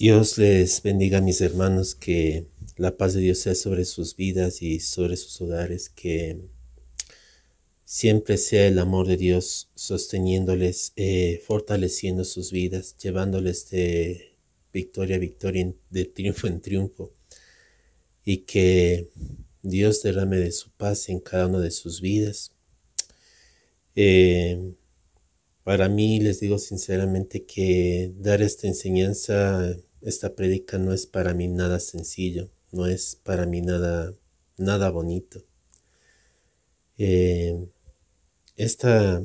Dios les bendiga, mis hermanos, que la paz de Dios sea sobre sus vidas y sobre sus hogares, que siempre sea el amor de Dios sosteniéndoles, fortaleciendo sus vidas, llevándoles de victoria a victoria, de triunfo en triunfo, y que Dios derrame de su paz en cada una de sus vidas. Eh, para mí, les digo sinceramente que dar esta enseñanza, esta prédica no es para mí nada sencillo, no es para mí nada bonito. Esta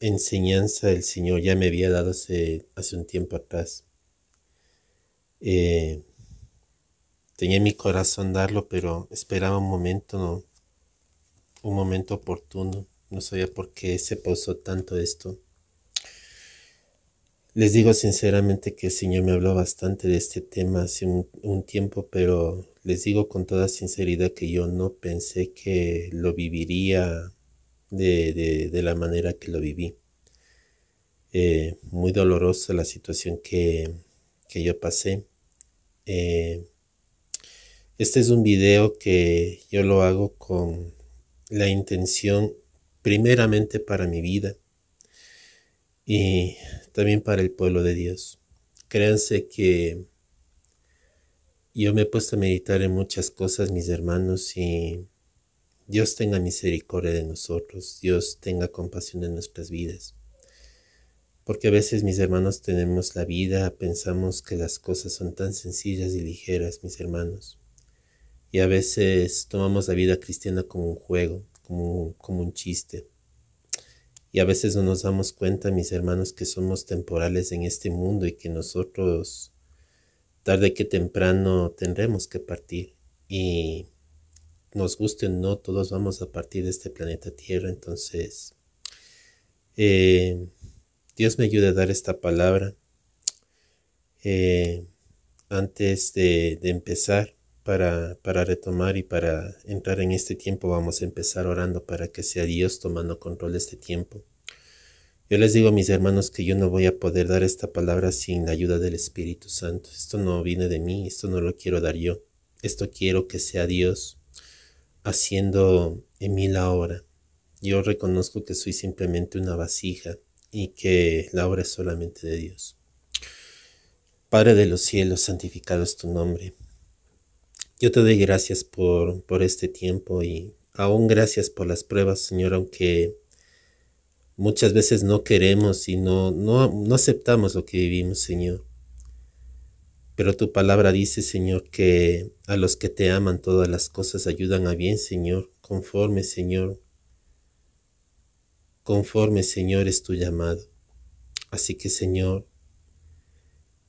enseñanza el Señor ya me había dado hace un tiempo atrás. Eh, Tenía en mi corazón darlo, pero esperaba un momento oportuno. No sabía por qué se pausó tanto esto. Les digo sinceramente que el Señor me habló bastante de este tema hace un tiempo, pero les digo con toda sinceridad que yo no pensé que lo viviría de la manera que lo viví. Muy dolorosa la situación que yo pasé. Este es un video que yo lo hago con la intención primeramente para mi vida y también para el pueblo de Dios. Créanse que yo me he puesto a meditar en muchas cosas, mis hermanos, y Dios tenga misericordia de nosotros, Dios tenga compasión de nuestras vidas. Porque a veces, mis hermanos, tenemos la vida, pensamos que las cosas son tan sencillas y ligeras, mis hermanos. Y a veces tomamos la vida cristiana como un juego, como un chiste. Y a veces no nos damos cuenta, mis hermanos, que somos temporales en este mundo y que nosotros, tarde que temprano, tendremos que partir. Y nos guste o no, todos vamos a partir de este planeta Tierra. Entonces, Dios me ayude a dar esta palabra. Antes de empezar, para retomar y para entrar en este tiempo, vamos a empezar orando para que sea Dios tomando control de este tiempo. Yo les digo a mis hermanos que yo no voy a poder dar esta palabra sin la ayuda del Espíritu Santo. Esto no viene de mí, esto no lo quiero dar yo. Esto quiero que sea Dios haciendo en mí la obra. Yo reconozco que soy simplemente una vasija y que la obra es solamente de Dios. Padre de los cielos, santificado es tu nombre. Yo te doy gracias por este tiempo y aún gracias por las pruebas, Señor, aunque muchas veces no queremos y no aceptamos lo que vivimos, Señor. Pero tu palabra dice, Señor, que a los que te aman todas las cosas ayudan a bien, Señor, conforme, Señor, es tu llamado. Así que, Señor,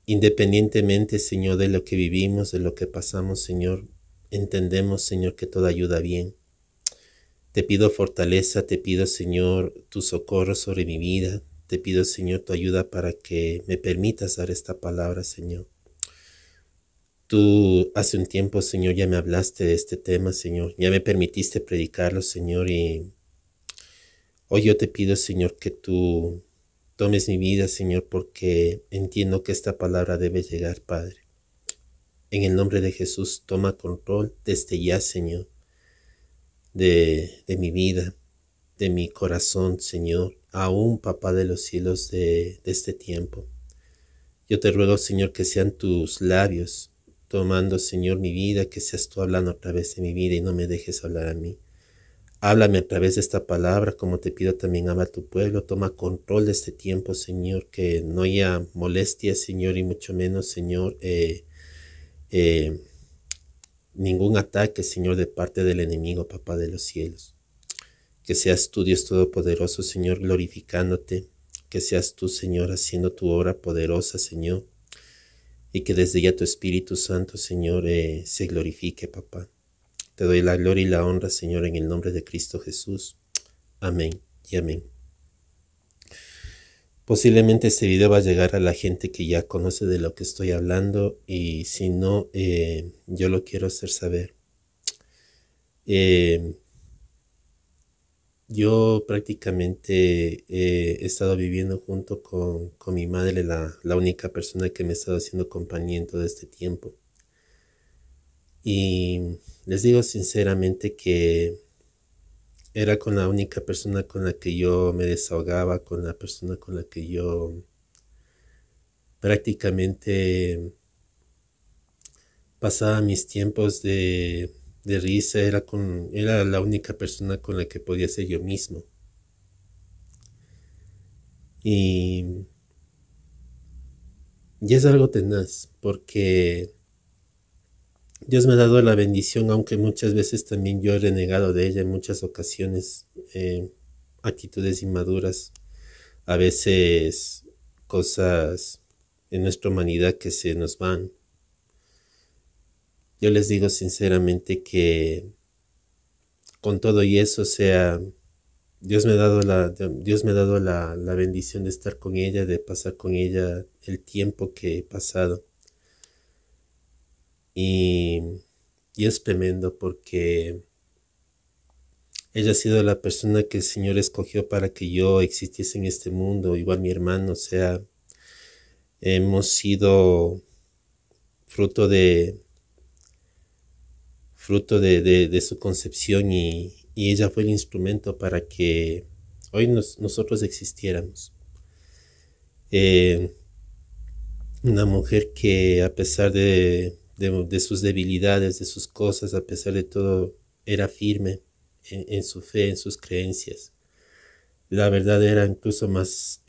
independientemente, Señor, de lo que vivimos, de lo que pasamos, Señor, entendemos, Señor, que todo ayuda bien. Te pido fortaleza, te pido, Señor, tu socorro sobre mi vida. Te pido, Señor, tu ayuda para que me permitas dar esta palabra, Señor. Tú hace un tiempo, Señor, ya me hablaste de este tema, Señor. Ya me permitiste predicarlo, Señor, y hoy yo te pido, Señor, que tú tomes mi vida, Señor, porque entiendo que esta palabra debe llegar, Padre. En el nombre de Jesús, toma control desde ya, Señor, de mi vida, de mi corazón, Señor, aún, Papá de los cielos, de este tiempo. Yo te ruego, Señor, que sean tus labios tomando, Señor, mi vida, que seas tú hablando a través de mi vida y no me dejes hablar a mí. Háblame a través de esta palabra, como te pido también habla a tu pueblo. Toma control de este tiempo, Señor, que no haya molestia, Señor, y mucho menos, Señor, ningún ataque, Señor, de parte del enemigo, Papá de los cielos. Que seas tú, Dios Todopoderoso, Señor, glorificándote. Que seas tú, Señor, haciendo tu obra poderosa, Señor. Y que desde ya tu Espíritu Santo, Señor, se glorifique, Papá. Te doy la gloria y la honra, Señor, en el nombre de Cristo Jesús. Amén y amén. Posiblemente este video va a llegar a la gente que ya conoce de lo que estoy hablando, y si no, yo lo quiero hacer saber. Yo prácticamente he estado viviendo junto con mi madre, la única persona que me ha estado haciendo compañía en todo este tiempo. Y les digo sinceramente que era con la única persona con la que yo me desahogaba, con la persona con la que yo prácticamente pasaba mis tiempos de risa, era la única persona con la que podía ser yo mismo. Y, y es algo tenaz, porque Dios me ha dado la bendición, aunque muchas veces también yo he renegado de ella en muchas ocasiones, actitudes inmaduras, a veces cosas en nuestra humanidad que se nos van. Yo les digo sinceramente que con todo y eso, o sea, Dios me ha dado la bendición de estar con ella, de pasar con ella el tiempo que he pasado. Y, y es tremendo porque ella ha sido la persona que el Señor escogió para que yo existiese en este mundo, igual mi hermano, o sea, hemos sido fruto de, de su concepción y ella fue el instrumento para que hoy nosotros existiéramos. Eh, una mujer que a pesar de sus debilidades, de sus cosas, a pesar de todo, era firme en su fe, en sus creencias. La verdad era incluso más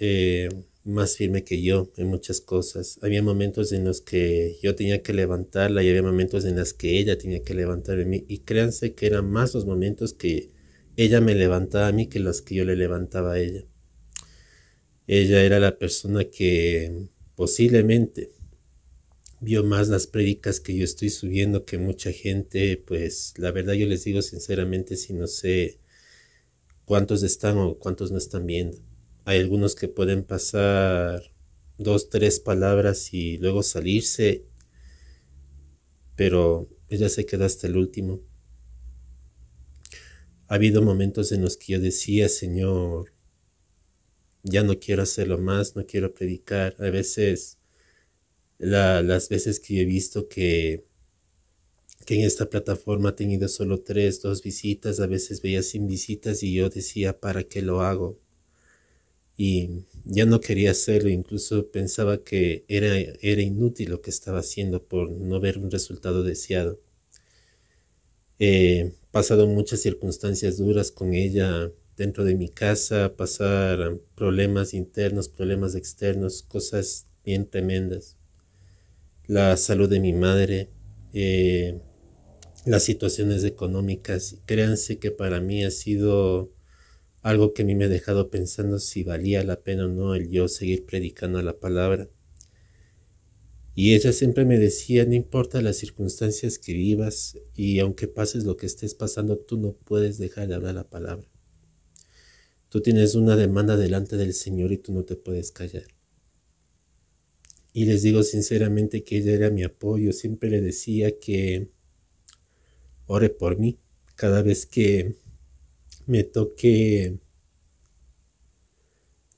firme que yo en muchas cosas. Había momentos en los que yo tenía que levantarla y había momentos en los que ella tenía que levantarme a mí. Y créanse que eran más los momentos que ella me levantaba a mí que los que yo le levantaba a ella. Ella era la persona que posiblemente vio más las prédicas que yo estoy subiendo que mucha gente. Pues la verdad yo les digo sinceramente, si no sé cuántos están o cuántos no están viendo. Hay algunos que pueden pasar dos, tres palabras y luego salirse, pero ella se queda hasta el último. Ha habido momentos en los que yo decía, Señor, ya no quiero hacerlo más, no quiero predicar. A veces, las veces que yo he visto que en esta plataforma ha tenido solo tres, dos visitas, a veces veía sin visitas y yo decía, ¿para qué lo hago? Y ya no quería hacerlo, incluso pensaba que era inútil lo que estaba haciendo por no ver un resultado deseado. He pasado muchas circunstancias duras con ella dentro de mi casa, pasar problemas internos, problemas externos, cosas bien tremendas. La salud de mi madre, las situaciones económicas, créanse que para mí ha sido algo que a mí me ha dejado pensando si valía la pena o no el yo seguir predicando la palabra. Y ella siempre me decía, no importa las circunstancias que vivas y aunque pases lo que estés pasando, tú no puedes dejar de hablar la palabra. Tú tienes una demanda delante del Señor y tú no te puedes callar. Y les digo sinceramente que ella era mi apoyo. Siempre le decía que ore por mí cada vez que me toque,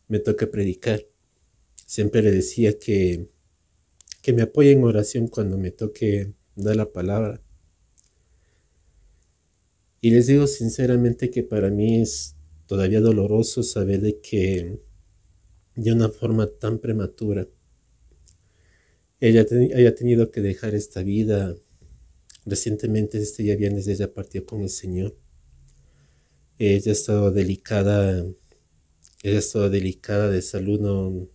me toque predicar. Siempre le decía que me apoye en oración cuando me toque dar la palabra. Y les digo sinceramente que para mí es todavía doloroso saber de que de una forma tan prematura ella haya tenido que dejar esta vida. Recientemente, este día viernes, ella partió con el Señor. Ella ha estado delicada, ella ha estado delicada de salud,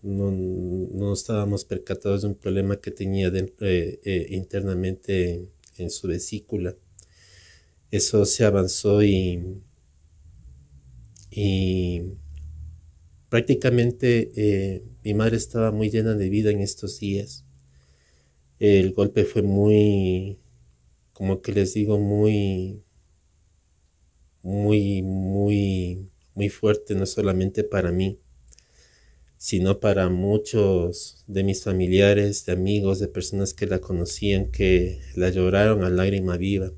no estábamos percatados de un problema que tenía dentro, internamente en su vesícula. Eso se avanzó y prácticamente mi madre estaba muy llena de vida en estos días. El golpe fue muy, como que les digo, muy fuerte, no solamente para mí, sino para muchos de mis familiares, de amigos, de personas que la conocían, que la lloraron a lágrima viva,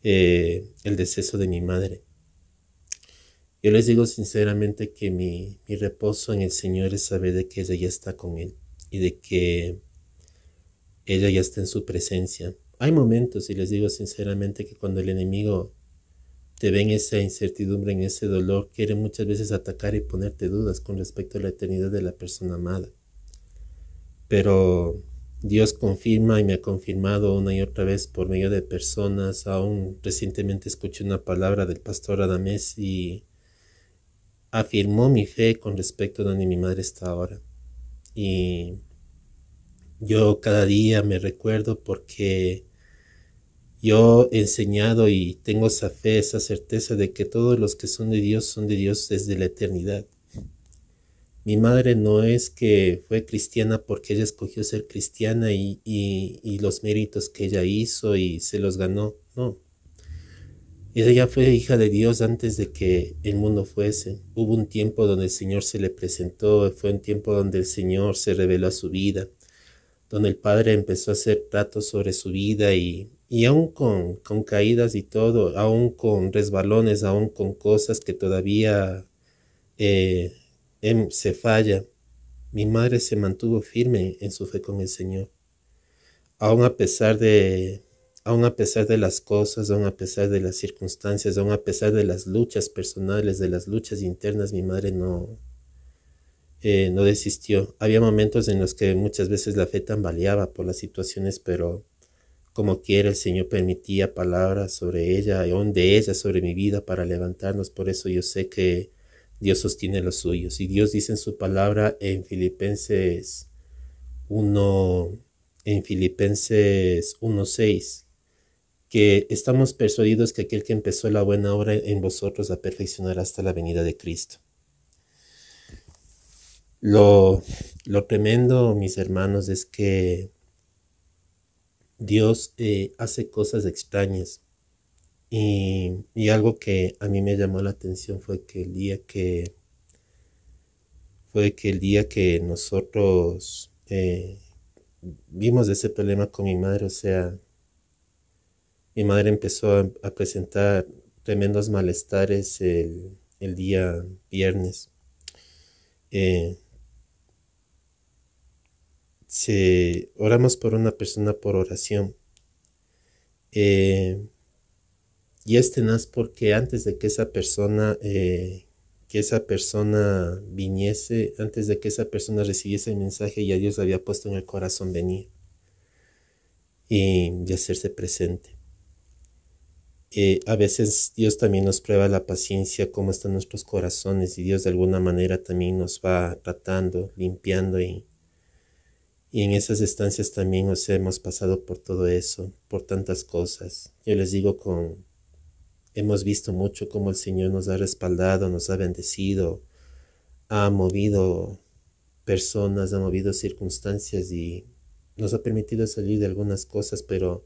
el deceso de mi madre. Yo les digo sinceramente que mi reposo en el Señor es saber de que ella ya está con Él y de que ella ya está en su presencia. Hay momentos, y les digo sinceramente, que cuando el enemigo te ve en esa incertidumbre, en ese dolor, quiere muchas veces atacar y ponerte dudas con respecto a la eternidad de la persona amada. Pero Dios confirma y me ha confirmado una y otra vez por medio de personas. Aún recientemente escuché una palabra del pastor Adamés y afirmó mi fe con respecto a donde mi madre está ahora. Y yo cada día me recuerdo porque yo he enseñado y tengo esa fe, esa certeza de que todos los que son de Dios desde la eternidad. Mi madre no es que fue cristiana porque ella escogió ser cristiana y los méritos que ella hizo y se los ganó. No. Ella ya fue hija de Dios antes de que el mundo fuese. Hubo un tiempo donde el Señor se le presentó, fue un tiempo donde el Señor se reveló a su vida, donde el Padre empezó a hacer tratos sobre su vida y aún con caídas y todo, aún con resbalones, aún con cosas que todavía eh, se falla. Mi madre se mantuvo firme en su fe con el Señor. Aún a pesar de, aún a pesar de las cosas, aún a pesar de las circunstancias, aún a pesar de las luchas personales, de las luchas internas, mi madre no desistió. Había momentos en los que muchas veces la fe tambaleaba por las situaciones, pero como quiera el Señor permitía palabras sobre ella y aún de ella sobre mi vida para levantarnos. Por eso yo sé que Dios sostiene los suyos. Y Dios dice en su palabra en Filipenses 1, en Filipenses 1:6, que estamos persuadidos que aquel que empezó la buena obra en vosotros la perfeccionará hasta la venida de Cristo. Lo tremendo, mis hermanos, es que Dios hace cosas extrañas. Y algo que a mí me llamó la atención fue que el día que nosotros vimos ese problema con mi madre, o sea, mi madre empezó a presentar tremendos malestares el día viernes. Eh, Oramos por una persona por oración. Y es tenaz porque antes de que esa persona viniese, antes de que esa persona recibiese el mensaje, ya Dios había puesto en el corazón venir y hacerse presente. A veces Dios también nos prueba la paciencia, cómo están nuestros corazones, y Dios de alguna manera también nos va tratando, limpiando, y en esas estancias también nos hemos pasado por todo eso, por tantas cosas. Yo les digo, hemos visto mucho cómo el Señor nos ha respaldado, nos ha bendecido, ha movido personas, ha movido circunstancias y nos ha permitido salir de algunas cosas, pero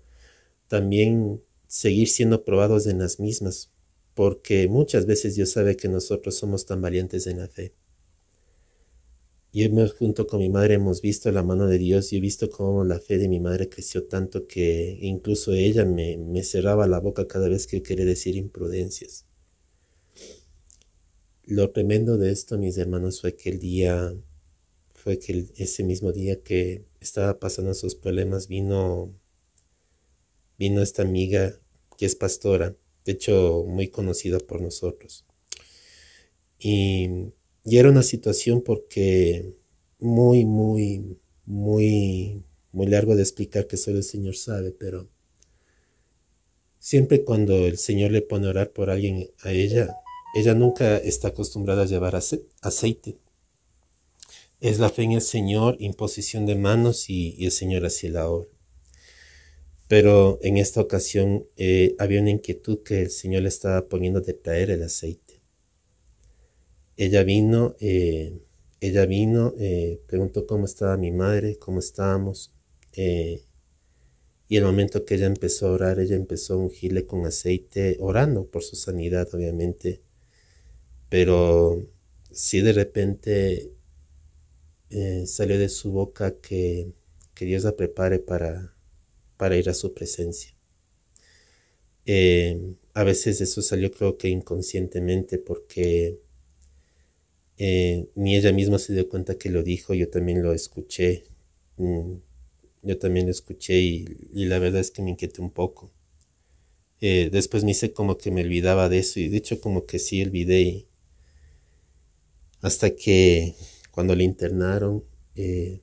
también seguir siendo probados en las mismas, porque muchas veces Dios sabe que nosotros somos tan valientes en la fe. Y junto con mi madre hemos visto la mano de Dios y he visto cómo la fe de mi madre creció tanto que incluso ella me cerraba la boca cada vez que quería decir imprudencias. Lo tremendo de esto, mis hermanos, fue que ese mismo día que estaba pasando esos problemas vino esta amiga que es pastora, de hecho muy conocida por nosotros. Y era una situación porque muy, muy, muy, muy largo de explicar, que solo el Señor sabe, pero siempre cuando el Señor le pone a orar por alguien a ella nunca está acostumbrada a llevar aceite. Es la fe en el Señor, imposición de manos y el Señor hacía la obra. Pero en esta ocasión había una inquietud que el Señor le estaba poniendo de traer el aceite. Ella vino, preguntó cómo estaba mi madre, cómo estábamos. Y el momento que ella empezó a orar, ella empezó a ungirle con aceite, orando por su sanidad, obviamente. Pero sí, de repente salió de su boca que Dios la prepare para ir a su presencia. A veces eso salió creo que inconscientemente porque ni ella misma se dio cuenta que lo dijo, yo también lo escuché. mm, yo también lo escuché y la verdad es que me inquieté un poco. Después me hice como que me olvidaba de eso y de hecho como que sí olvidé hasta que cuando le internaron, eh,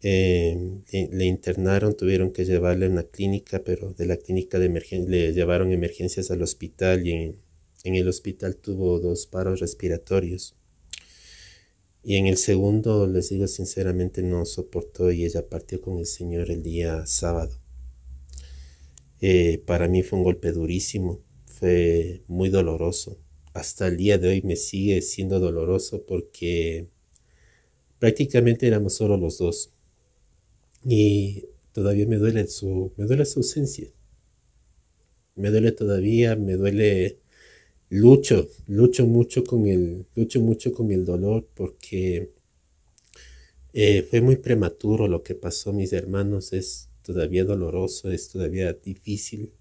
le internaron, tuvieron que llevarle a una clínica, pero de la clínica de emergencia le llevaron emergencias al hospital y en el hospital tuvo 2 paros respiratorios. Y en el segundo, les digo sinceramente, no soportó y ella partió con el Señor el día sábado. Para mí fue un golpe durísimo, fue muy doloroso. Hasta el día de hoy me sigue siendo doloroso porque prácticamente éramos solo los dos. Y todavía me duele su ausencia. Me duele todavía, me duele, lucho mucho con el dolor porque fue muy prematuro lo que pasó, mis hermanos, es todavía doloroso, es todavía difícil.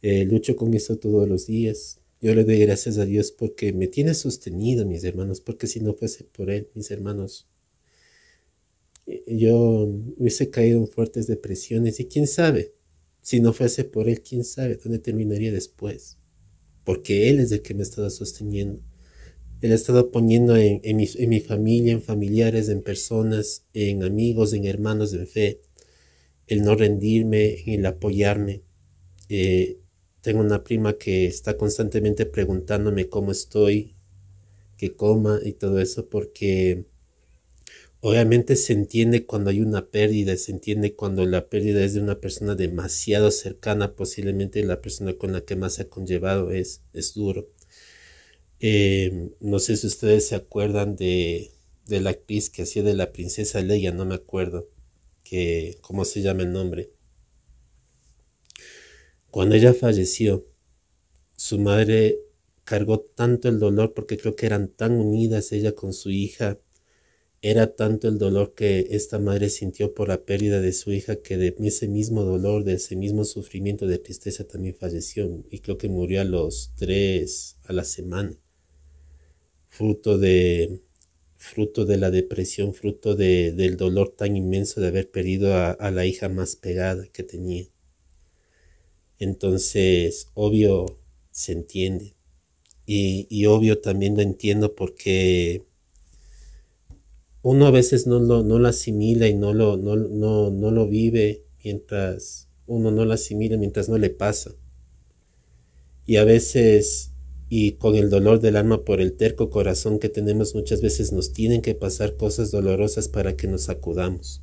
Lucho con eso todos los días. Yo le doy gracias a Dios porque me tiene sostenido, mis hermanos, porque si no fuese por Él, mis hermanos, yo hubiese caído en fuertes depresiones y quién sabe, si no fuese por Él, quién sabe dónde terminaría después, porque Él es el que me ha estado sosteniendo. Él ha estado poniendo en mi familia, en familiares, en personas, en amigos, en hermanos en fe, el no rendirme, el apoyarme. Eh, Tengo una prima que está constantemente preguntándome cómo estoy, que coma y todo eso, porque obviamente se entiende cuando hay una pérdida, se entiende cuando la pérdida es de una persona demasiado cercana, posiblemente la persona con la que más se ha conllevado es duro. No sé si ustedes se acuerdan de la actriz que hacía de la princesa Leia, no me acuerdo cómo se llama el nombre. Cuando ella falleció, su madre cargó tanto el dolor porque creo que eran tan unidas ella con su hija. Era tanto el dolor que esta madre sintió por la pérdida de su hija que de ese mismo dolor, de ese mismo sufrimiento de tristeza también falleció y creo que murió a los 3 a la semana, fruto de, fruto de la depresión, del dolor tan inmenso de haber perdido a la hija más pegada que tenía. Entonces, obvio, se entiende. Y obvio también lo entiendo porque uno a veces no lo asimila y no lo vive mientras uno no lo asimila, mientras no le pasa. Y a veces, y con el dolor del alma por el terco corazón que tenemos, muchas veces nos tienen que pasar cosas dolorosas para que nos sacudamos.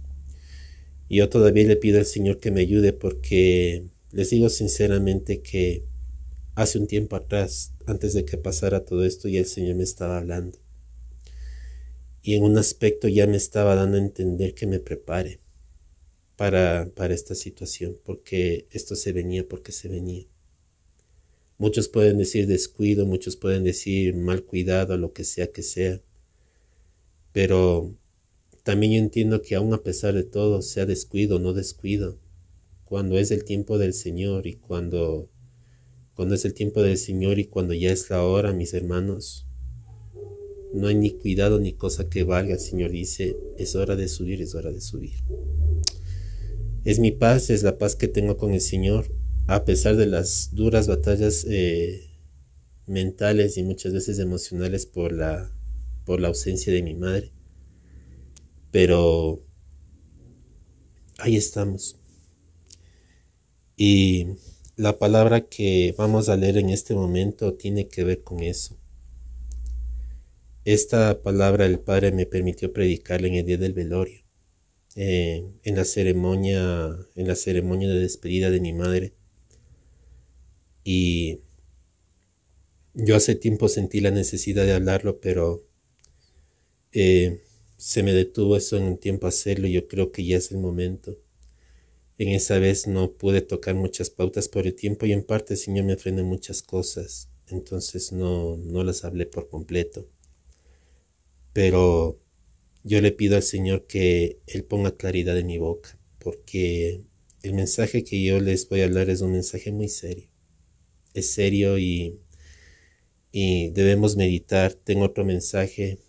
Y yo todavía le pido al Señor que me ayude porque les digo sinceramente que hace un tiempo atrás, antes de que pasara todo esto, ya el Señor me estaba hablando. Y en un aspecto ya me estaba dando a entender que me prepare para esta situación, porque esto se venía porque se venía. Muchos pueden decir descuido, muchos pueden decir mal cuidado, lo que sea, pero también yo entiendo que aún a pesar de todo, sea descuido o no descuido, cuando es el tiempo del Señor y cuando es el tiempo del Señor y cuando ya es la hora, mis hermanos, no hay ni cuidado ni cosa que valga. El Señor dice, es hora de subir, es hora de subir. Es mi paz, es la paz que tengo con el Señor, a pesar de las duras batallas mentales y muchas veces emocionales por la ausencia de mi madre. Pero ahí estamos. Y la palabra que vamos a leer en este momento tiene que ver con eso. Esta palabra el Padre me permitió predicarla en el día del velorio, en la ceremonia de despedida de mi madre. Y yo hace tiempo sentí la necesidad de hablarlo, pero se me detuvo eso en un tiempo hacerlo y yo creo que ya es el momento. En esa vez no pude tocar muchas pautas por el tiempo y en parte el Señor me frenó muchas cosas, entonces no las hablé por completo. Pero yo le pido al Señor que Él ponga claridad en mi boca, porque el mensaje que yo les voy a hablar es un mensaje muy serio. Es serio y debemos meditar. Tengo otro mensaje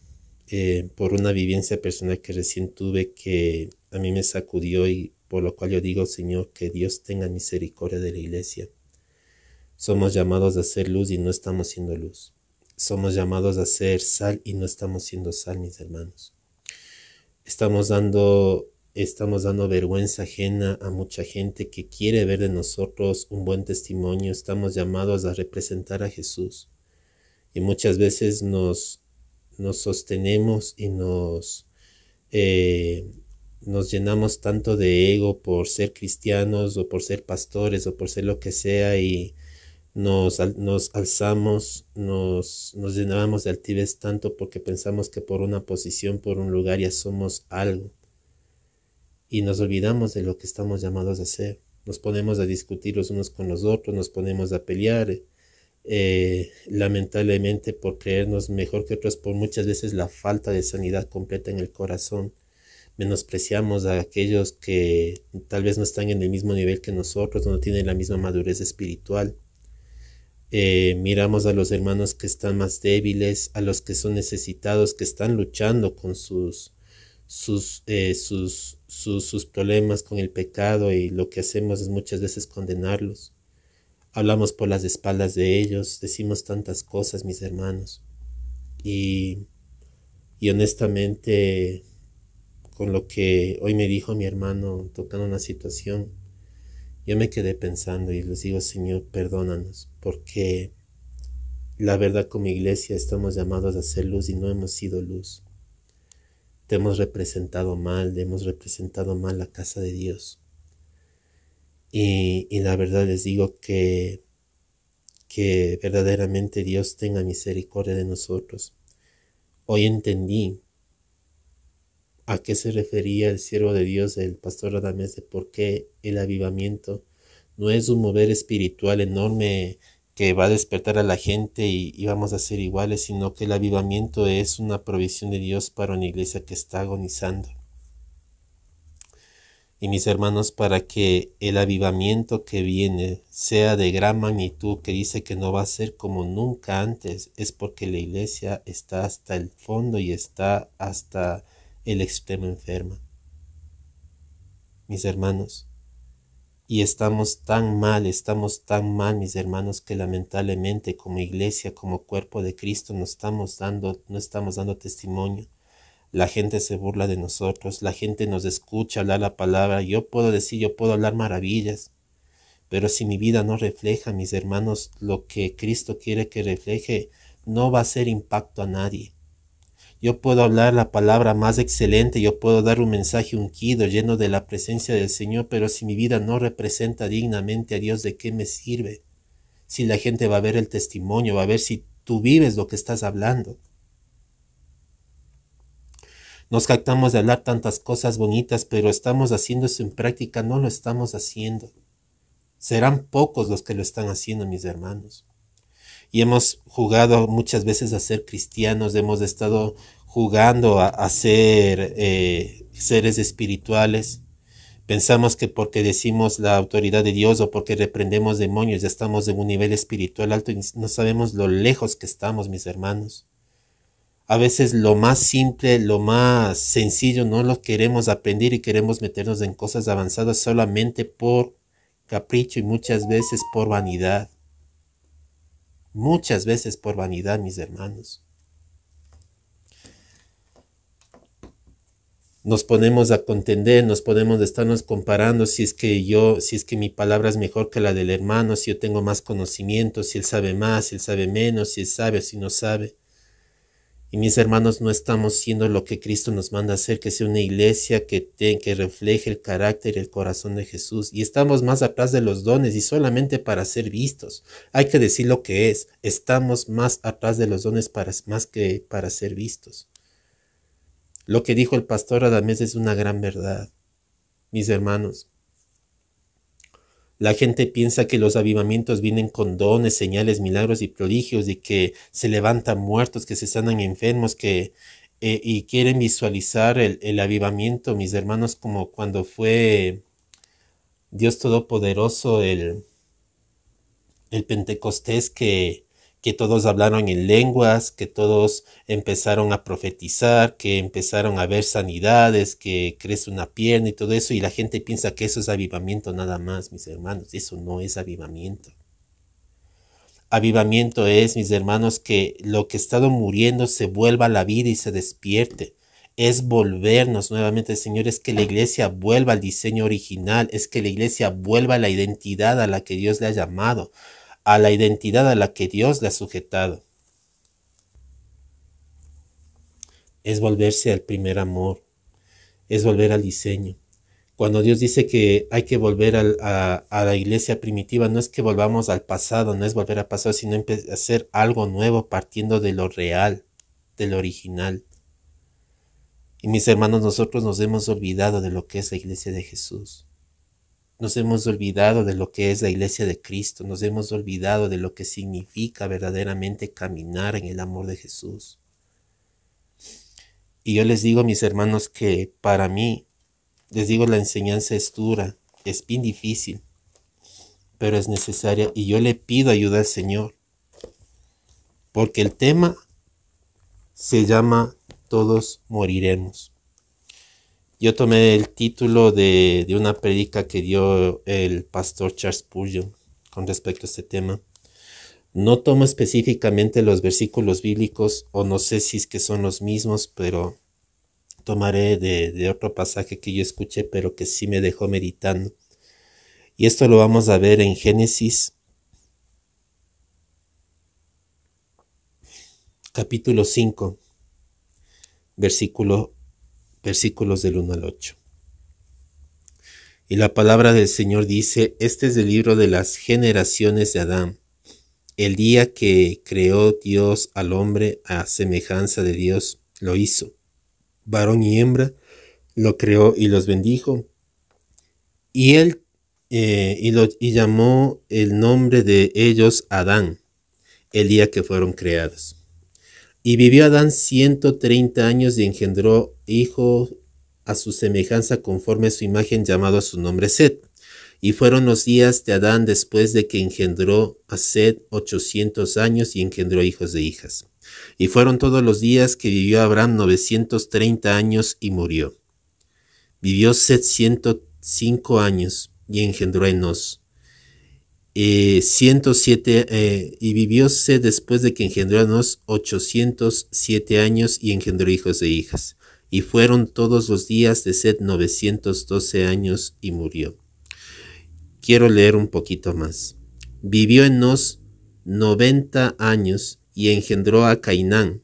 por una vivencia personal que recién tuve que a mí me sacudió y por lo cual yo digo, Señor, que Dios tenga misericordia de la iglesia. Somos llamados a ser luz y no estamos siendo luz. Somos llamados a ser sal y no estamos siendo sal, mis hermanos. Estamos dando vergüenza ajena a mucha gente que quiere ver de nosotros un buen testimonio. Estamos llamados a representar a Jesús. Y muchas veces nos sostenemos y nos llenamos tanto de ego por ser cristianos o por ser pastores o por ser lo que sea y nos alzamos, nos llenamos de altivez tanto porque pensamos que por una posición, por un lugar ya somos algo. Y nos olvidamos de lo que estamos llamados a hacer. Nos ponemos a discutir los unos con los otros, nos ponemos a pelear, lamentablemente por creernos mejor que otros, por muchas veces la falta de sanidad completa en el corazón. Menospreciamos a aquellos que tal vez no están en el mismo nivel que nosotros, no tienen la misma madurez espiritual. Miramos a los hermanos que están más débiles, a los que son necesitados, que están luchando con sus problemas, con el pecado, y lo que hacemos es muchas veces condenarlos. Hablamos por las espaldas de ellos, decimos tantas cosas, mis hermanos. Y honestamente, con lo que hoy me dijo mi hermano tocando una situación, yo me quedé pensando y les digo, Señor, perdónanos, porque la verdad como iglesia estamos llamados a ser luz y no hemos sido luz. Te hemos representado mal la casa de Dios. Y la verdad les digo que verdaderamente Dios tenga misericordia de nosotros. Hoy entendí a qué se refería el siervo de Dios, el pastor Radamés, de por qué el avivamiento no es un mover espiritual enorme que va a despertar a la gente y vamos a ser iguales, sino que el avivamiento es una provisión de Dios para una iglesia que está agonizando. Y mis hermanos, para que el avivamiento que viene sea de gran magnitud, que dice que no va a ser como nunca antes, es porque la iglesia está hasta el fondo y está hasta el extremo enferma. Mis hermanos, y estamos tan mal, mis hermanos, que lamentablemente como iglesia, como cuerpo de Cristo, no estamos dando testimonio. La gente se burla de nosotros, la gente nos escucha hablar la palabra. Yo puedo hablar maravillas, pero si mi vida no refleja, mis hermanos, lo que Cristo quiere que refleje, no va a hacer impacto a nadie. Yo puedo hablar la palabra más excelente, yo puedo dar un mensaje ungido, lleno de la presencia del Señor, pero si mi vida no representa dignamente a Dios, ¿de qué me sirve? Si la gente va a ver el testimonio, va a ver si tú vives lo que estás hablando. Nos jactamos de hablar tantas cosas bonitas, pero estamos haciendo eso en práctica, no lo estamos haciendo. Serán pocos los que lo están haciendo, mis hermanos. Y hemos jugado muchas veces a ser cristianos, hemos estado jugando a ser seres espirituales. Pensamos que porque decimos la autoridad de Dios o porque reprendemos demonios ya estamos en un nivel espiritual alto y no sabemos lo lejos que estamos, mis hermanos. A veces lo más simple, lo más sencillo no lo queremos aprender y queremos meternos en cosas avanzadas solamente por capricho y muchas veces por vanidad. Muchas veces por vanidad, mis hermanos. Nos ponemos a contender, nos ponemos a estarnos comparando si es que mi palabra es mejor que la del hermano, si yo tengo más conocimiento, si él sabe más, si él sabe menos, si él sabe o si no sabe. Y mis hermanos, no estamos siendo lo que Cristo nos manda a hacer, que sea una iglesia que refleje el carácter y el corazón de Jesús. Y estamos más atrás de los dones y solamente para ser vistos. Hay que decir lo que es. Estamos más atrás de los dones más que para ser vistos. Lo que dijo el pastor Radamés es una gran verdad, mis hermanos. La gente piensa que los avivamientos vienen con dones, señales, milagros y prodigios y que se levantan muertos, que se sanan enfermos, y quieren visualizar el avivamiento, mis hermanos, como cuando fue Dios Todopoderoso, el Pentecostés que todos hablaron en lenguas, que todos empezaron a profetizar, que empezaron a ver sanidades, que crece una pierna y todo eso, y la gente piensa que eso es avivamiento nada más, mis hermanos. Eso no es avivamiento. Avivamiento es, mis hermanos, que lo que ha estado muriendo se vuelva a la vida y se despierte. Es volvernos nuevamente, Señor, es que la iglesia vuelva al diseño original, es que la iglesia vuelva a la identidad a la que Dios le ha llamado, a la identidad a la que Dios le ha sujetado. Es volverse al primer amor, es volver al diseño. Cuando Dios dice que hay que volver a la iglesia primitiva, no es que volvamos al pasado, no es volver al pasado, sino hacer algo nuevo partiendo de lo real, de lo original. Y mis hermanos, nosotros nos hemos olvidado de lo que es la iglesia de Jesús. Nos hemos olvidado de lo que es la iglesia de Cristo. Nos hemos olvidado de lo que significa verdaderamente caminar en el amor de Jesús. Y yo les digo, mis hermanos, que para mí, les digo, la enseñanza es dura, es bien difícil, pero es necesaria. Y yo le pido ayuda al Señor, porque el tema se llama Todos moriremos. Yo tomé el título de una predica que dio el pastor Charles Spurgeon con respecto a este tema. No tomo específicamente los versículos bíblicos, o no sé si es que son los mismos, pero tomaré de otro pasaje que yo escuché, pero que sí me dejó meditando. Y esto lo vamos a ver en Génesis, capítulo 5, versículos del 1 al 8. Y la palabra del Señor dice, este es el libro de las generaciones de Adán. El día que creó Dios al hombre a semejanza de Dios, lo hizo. Varón y hembra lo creó y los bendijo. Y él y llamó el nombre de ellos Adán, el día que fueron creados. Y vivió Adán 130 años y engendró hijo a su semejanza conforme a su imagen, llamado a su nombre Set. Y fueron los días de Adán después de que engendró a Set 800 años y engendró hijos de hijas. Y fueron todos los días que vivió Abraham 930 años y murió. Vivió Set 105 años y engendró a Enos. 107, y vivió Set después de que engendró a Enos 807 años y engendró hijos de hijas. Y fueron todos los días de Set 912 años y murió. Quiero leer un poquito más. Vivió Enos 90 años y engendró a Cainán.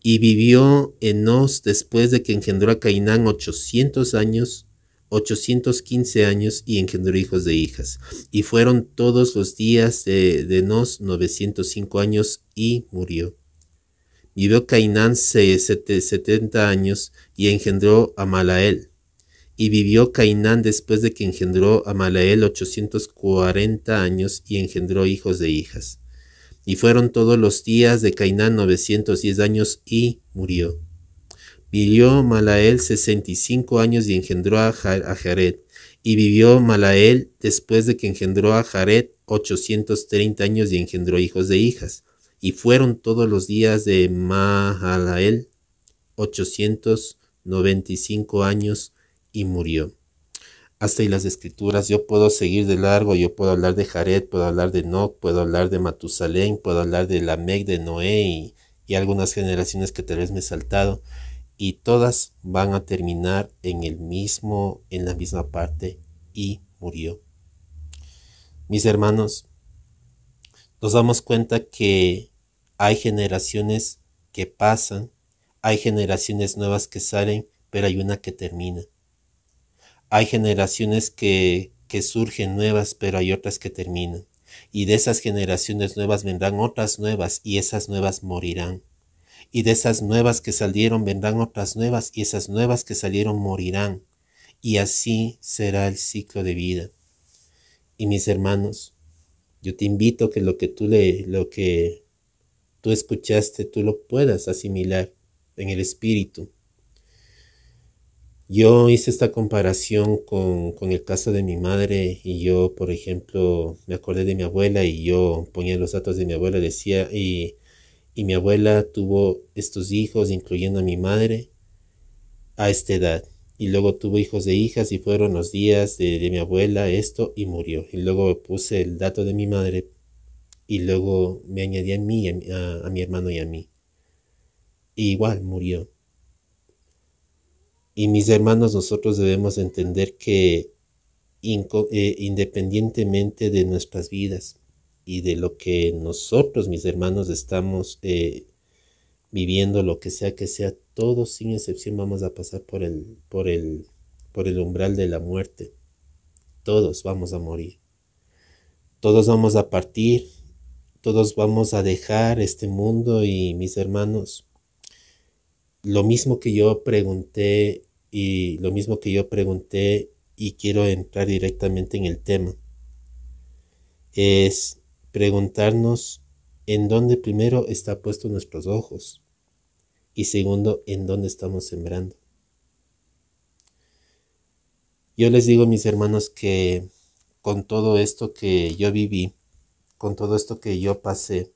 Y vivió Enos después de que engendró a Cainán 815 años y engendró hijos de hijas. Y fueron todos los días de Enos 905 años y murió. Vivió Cainán 70 años y engendró a Malael. Y vivió Cainán después de que engendró a Malael 840 años y engendró hijos de hijas. Y fueron todos los días de Cainán 910 años y murió. Vivió Malael 65 años y engendró a Jared. Y vivió Malael después de que engendró a Jared 830 años y engendró hijos de hijas. Y fueron todos los días de Mahalael 895 años y murió. Hasta ahí las escrituras. Yo puedo seguir de largo, yo puedo hablar de Jared, puedo hablar de Enoc, puedo hablar de Matusalén, puedo hablar de Lamec, de Noé y algunas generaciones que tal vez me he saltado, y todas van a terminar en la misma parte, y murió. Mis hermanos, nos damos cuenta que hay generaciones que pasan, hay generaciones nuevas que salen, pero hay una que termina. Hay generaciones que surgen nuevas, pero hay otras que terminan. Y de esas generaciones nuevas vendrán otras nuevas, y esas nuevas morirán. Y de esas nuevas que salieron vendrán otras nuevas, y esas nuevas que salieron morirán. Y así será el ciclo de vida. Y mis hermanos, yo te invito que lo que tú escuchaste, tú lo puedas asimilar en el espíritu. Yo hice esta comparación con el caso de mi madre y yo, por ejemplo, me acordé de mi abuela y yo ponía los datos de mi abuela, decía, y mi abuela tuvo estos hijos, incluyendo a mi madre, a esta edad. Y luego tuvo hijos de hijas y fueron los días de mi abuela esto y murió. Y luego puse el dato de mi madre y luego me añadí a mí, a mi hermano y a mí. Y igual murió. Y mis hermanos, nosotros debemos entender que independientemente de nuestras vidas y de lo que nosotros, mis hermanos, estamos viviendo, lo que sea, todos sin excepción vamos a pasar por el umbral de la muerte. Todos vamos a morir. Todos vamos a partir. Todos vamos a dejar este mundo y mis hermanos, lo mismo que yo pregunté y quiero entrar directamente en el tema, es preguntarnos en dónde primero está puesto nuestros ojos y segundo, en dónde estamos sembrando. Yo les digo, mis hermanos, que con todo esto que yo viví, con todo esto que yo pasé,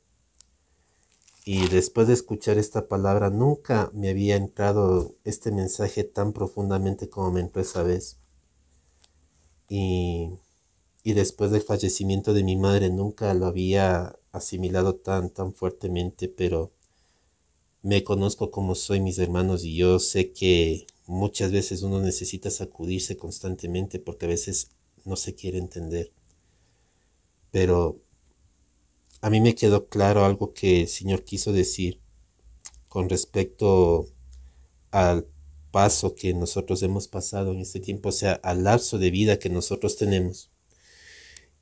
y después de escuchar esta palabra, nunca me había entrado este mensaje tan profundamente como me entró esa vez. Y, y después del fallecimiento de mi madre, nunca lo había asimilado tan fuertemente, pero me conozco como soy, mis hermanos, y yo sé que muchas veces uno necesita sacudirse constantemente porque a veces no se quiere entender. Pero a mí me quedó claro algo que el Señor quiso decir con respecto al paso que nosotros hemos pasado en este tiempo, o sea, al lapso de vida que nosotros tenemos.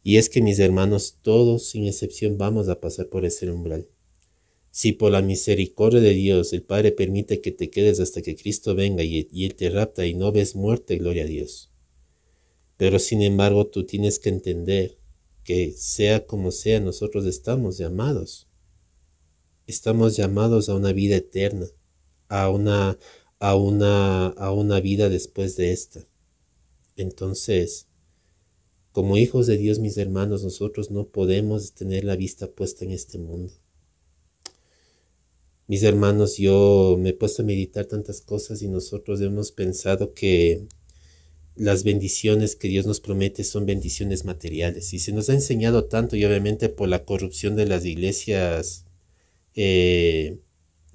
Y es que, mis hermanos, todos sin excepción vamos a pasar por ese umbral. Si por la misericordia de Dios el Padre permite que te quedes hasta que Cristo venga y Él te rapta y no ves muerte, gloria a Dios. Pero sin embargo tú tienes que entender que sea como sea, nosotros estamos llamados. Estamos llamados a una vida eterna, a una vida después de esta. Entonces, como hijos de Dios, mis hermanos, nosotros no podemos tener la vista puesta en este mundo. Mis hermanos, yo me he puesto a meditar tantas cosas y nosotros hemos pensado que las bendiciones que Dios nos promete son bendiciones materiales. Y se nos ha enseñado tanto, y obviamente por la corrupción de las iglesias, de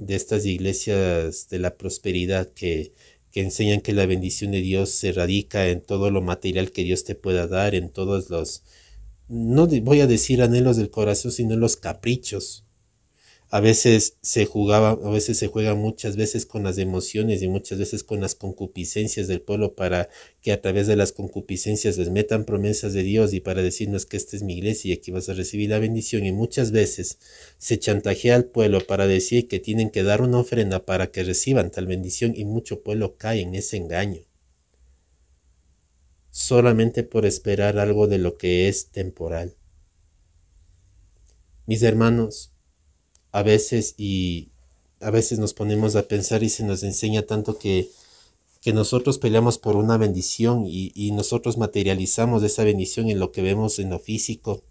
estas iglesias de la prosperidad que enseñan que la bendición de Dios se radica en todo lo material que Dios te pueda dar, en todos los, no voy a decir anhelos del corazón, sino en los caprichos. A veces se juega muchas veces con las emociones y muchas veces con las concupiscencias del pueblo para que a través de las concupiscencias les metan promesas de Dios y para decirnos que esta es mi iglesia y aquí vas a recibir la bendición. Y muchas veces se chantajea al pueblo para decir que tienen que dar una ofrenda para que reciban tal bendición y mucho pueblo cae en ese engaño. Solamente por esperar algo de lo que es temporal. Mis hermanos, a veces nos ponemos a pensar y se nos enseña tanto que nosotros peleamos por una bendición y nosotros materializamos esa bendición en lo que vemos en lo físico.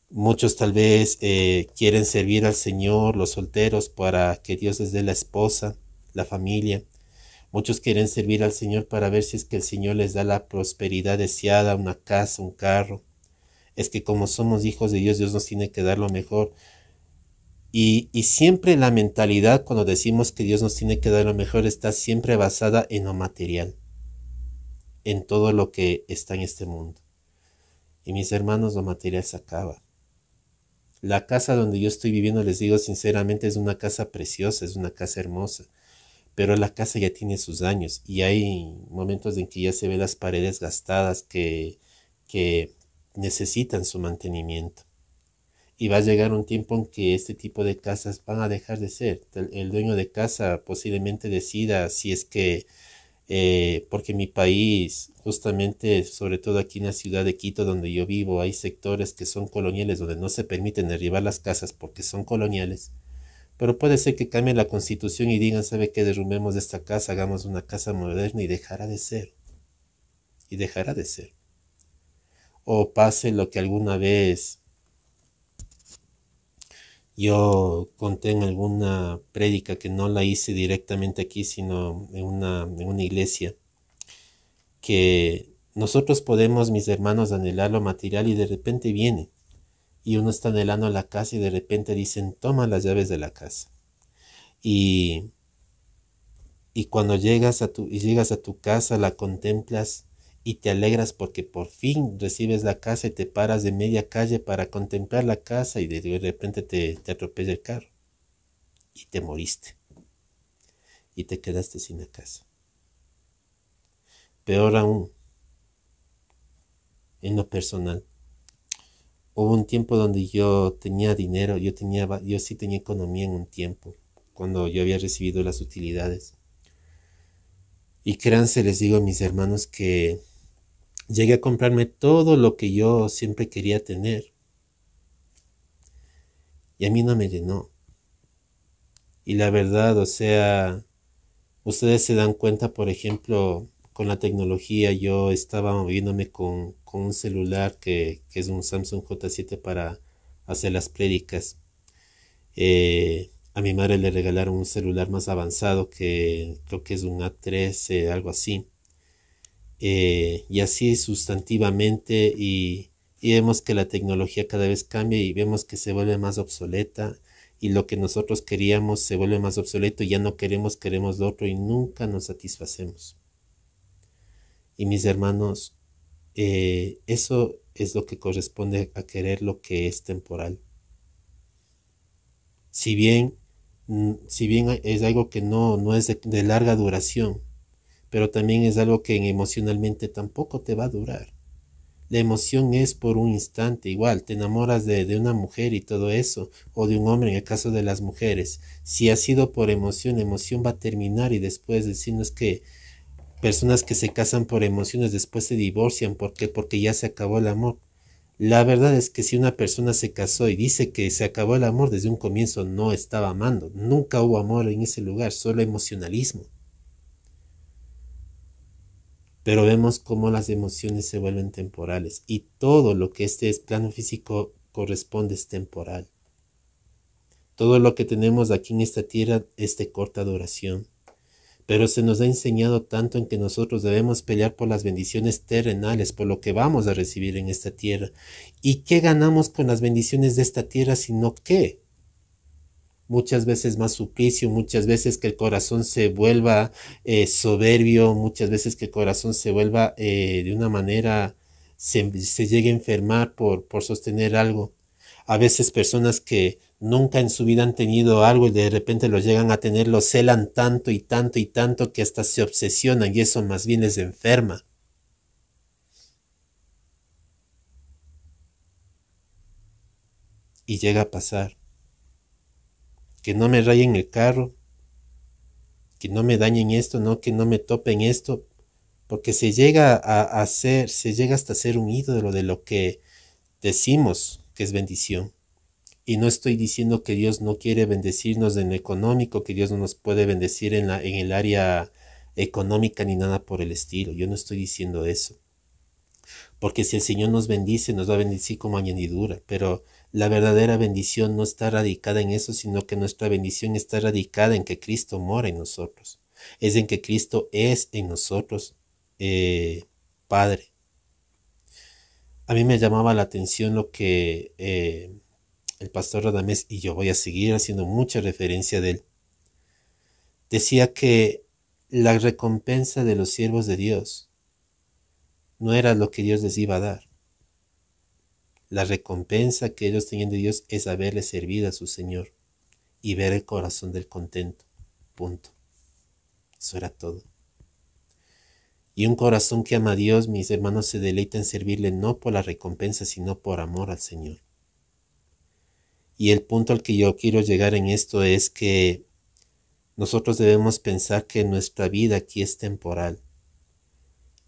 Muchos tal vez quieren servir al Señor, los solteros, para que Dios les dé la esposa, la familia. Muchos quieren servir al Señor para ver si es que el Señor les da la prosperidad deseada, una casa, un carro. Es que como somos hijos de Dios, Dios nos tiene que dar lo mejor. Y siempre la mentalidad cuando decimos que Dios nos tiene que dar lo mejor está siempre basada en lo material, en todo lo que está en este mundo. Y mis hermanos, lo material se acaba. La casa donde yo estoy viviendo, les digo sinceramente, es una casa preciosa, es una casa hermosa, pero la casa ya tiene sus años y hay momentos en que ya se ven las paredes gastadas que necesitan su mantenimiento. Y va a llegar un tiempo en que este tipo de casas van a dejar de ser. El dueño de casa posiblemente decida si es que, porque en mi país, justamente, sobre todo aquí en la ciudad de Quito, donde yo vivo, hay sectores que son coloniales, donde no se permiten derribar las casas porque son coloniales. Pero puede ser que cambie la constitución y digan, ¿sabe qué? Derrumbemos esta casa, hagamos una casa moderna y dejará de ser. Y dejará de ser. O pase lo que alguna vez yo conté en alguna prédica, que no la hice directamente aquí, sino en una iglesia, que nosotros podemos, mis hermanos, anhelar lo material y de repente viene. Y uno está anhelando la casa y de repente dicen, toma las llaves de la casa. Y, y cuando llegas a tu casa, la contemplas y te alegras porque por fin recibes la casa y te paras de media calle para contemplar la casa y de repente te atropella el carro y te moriste y te quedaste sin la casa. Peor aún, en lo personal, hubo un tiempo donde yo tenía dinero, yo sí tenía economía en un tiempo, cuando yo había recibido las utilidades. Y créanse, les digo a mis hermanos que llegué a comprarme todo lo que yo siempre quería tener. Y a mí no me llenó. Y la verdad, o sea, ustedes se dan cuenta, por ejemplo, con la tecnología, yo estaba moviéndome con un celular que es un Samsung J7 para hacer las prédicas. A mi madre le regalaron un celular más avanzado que creo que es un A13, algo así. Y así sustantivamente y vemos que la tecnología cada vez cambia y vemos que se vuelve más obsoleta y lo que nosotros queríamos se vuelve más obsoleto y ya no queremos, queremos lo otro y nunca nos satisfacemos. Y mis hermanos, eso es lo que corresponde a querer lo que es temporal. Si bien, si bien es algo que no es de larga duración, pero también es algo que emocionalmente tampoco te va a durar. La emoción es por un instante, igual, te enamoras de una mujer y todo eso, o de un hombre en el caso de las mujeres. Si ha sido por emoción, la emoción va a terminar y después decirnos que personas que se casan por emociones después se divorcian. ¿Por qué? Porque ya se acabó el amor. La verdad es que si una persona se casó y dice que se acabó el amor desde un comienzo, no estaba amando. Nunca hubo amor en ese lugar, solo emocionalismo. Pero vemos cómo las emociones se vuelven temporales y todo lo que este plano físico corresponde es temporal. Todo lo que tenemos aquí en esta tierra es de corta duración. Pero se nos ha enseñado tanto en que nosotros debemos pelear por las bendiciones terrenales, por lo que vamos a recibir en esta tierra. ¿Y qué ganamos con las bendiciones de esta tierra sino qué? Muchas veces más suplicio, muchas veces que el corazón se vuelva soberbio, muchas veces que el corazón se vuelva de una manera, se llegue a enfermar por sostener algo. A veces personas que nunca en su vida han tenido algo y de repente lo llegan a tener, lo celan tanto y tanto y tanto que hasta se obsesionan y eso más bien les enferma. Y llega a pasar que no me rayen el carro, que no me dañen esto, no, que no me topen esto, porque se llega a hacer, se llega hasta ser un ídolo de lo que decimos que es bendición. Y no estoy diciendo que Dios no quiere bendecirnos en lo económico, que Dios no nos puede bendecir en el área económica ni nada por el estilo. Yo no estoy diciendo eso. Porque si el Señor nos bendice, nos va a bendecir como añadidura. Pero la verdadera bendición no está radicada en eso, sino que nuestra bendición está radicada en que Cristo mora en nosotros. Es en que Cristo es en nosotros, Padre. A mí me llamaba la atención lo que el pastor Radamés, y yo voy a seguir haciendo mucha referencia de él, decía que la recompensa de los siervos de Dios no era lo que Dios les iba a dar. La recompensa que ellos tenían de Dios es haberle servido a su Señor y ver el corazón del contento. Punto. Eso era todo. Y un corazón que ama a Dios, mis hermanos, se deleita en servirle no por la recompensa, sino por amor al Señor. Y el punto al que yo quiero llegar en esto es que nosotros debemos pensar que nuestra vida aquí es temporal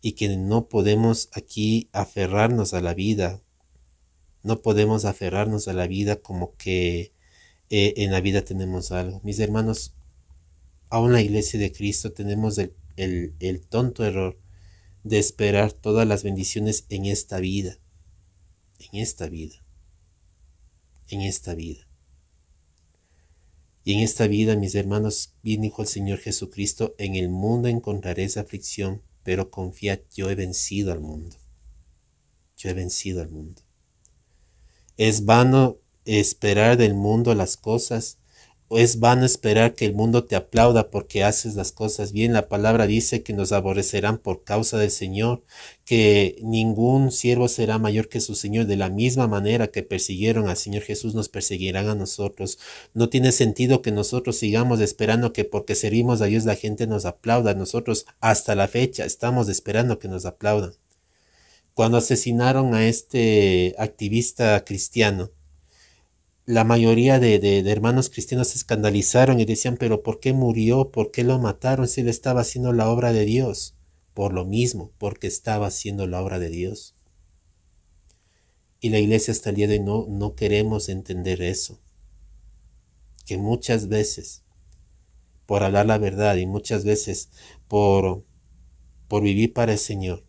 y que no podemos aquí aferrarnos a la vida. No podemos aferrarnos a la vida como que en la vida tenemos algo. Mis hermanos, aún la iglesia de Cristo tenemos el tonto error de esperar todas las bendiciones en esta vida, en esta vida, en esta vida. Y en esta vida, mis hermanos, bien dijo el Señor Jesucristo, en el mundo encontraréis aflicción, pero confiad, yo he vencido al mundo. Yo he vencido al mundo. Es vano esperar del mundo las cosas, o es vano esperar que el mundo te aplauda porque haces las cosas bien. La palabra dice que nos aborrecerán por causa del Señor, que ningún siervo será mayor que su Señor. De la misma manera que persiguieron al Señor Jesús, nos perseguirán a nosotros. No tiene sentido que nosotros sigamos esperando que porque servimos a Dios la gente nos aplauda. Nosotros hasta la fecha estamos esperando que nos aplaudan. Cuando asesinaron a este activista cristiano, la mayoría de hermanos cristianos se escandalizaron y decían, pero ¿por qué murió? ¿Por qué lo mataron si él estaba haciendo la obra de Dios? Por lo mismo, porque estaba haciendo la obra de Dios. Y la iglesia hasta el día de hoy no queremos entender eso. Que muchas veces, por hablar la verdad y muchas veces por vivir para el Señor,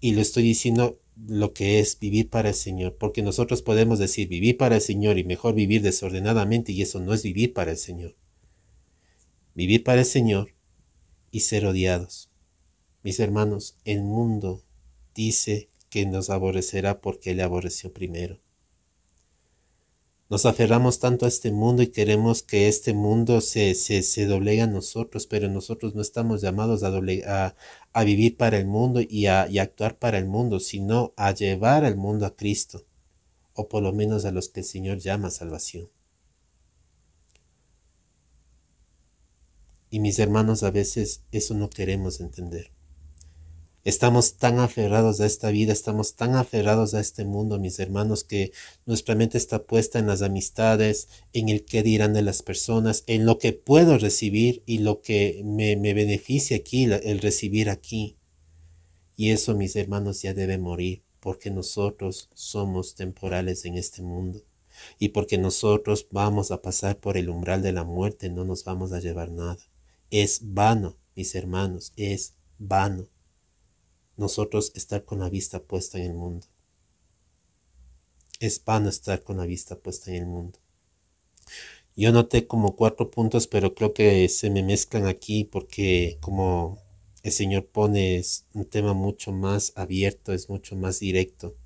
y lo estoy diciendo lo que es vivir para el Señor, porque nosotros podemos decir vivir para el Señor y mejor vivir desordenadamente, y eso no es vivir para el Señor. Vivir para el Señor y ser odiados. Mis hermanos, el mundo dice que nos aborrecerá porque le aborreció primero. Nos aferramos tanto a este mundo y queremos que este mundo se doblegue a nosotros, pero nosotros no estamos llamados a vivir para el mundo y a actuar para el mundo, sino a llevar al mundo a Cristo, o por lo menos a los que el Señor llama a salvación. Y mis hermanos, a veces eso no queremos entender. Estamos tan aferrados a esta vida, estamos tan aferrados a este mundo, mis hermanos, que nuestra mente está puesta en las amistades, en el qué dirán de las personas, en lo que puedo recibir y lo que me beneficia aquí, el recibir aquí. Y eso, mis hermanos, ya debe morir, porque nosotros somos temporales en este mundo. Y porque nosotros vamos a pasar por el umbral de la muerte, no nos vamos a llevar nada. Es vano, mis hermanos, es vano nosotros estar con la vista puesta en el mundo. Es vano estar con la vista puesta en el mundo. Yo noté como 4 puntos, pero creo que se me mezclan aquí porque como el Señor pone es un tema mucho más abierto, es mucho más directo.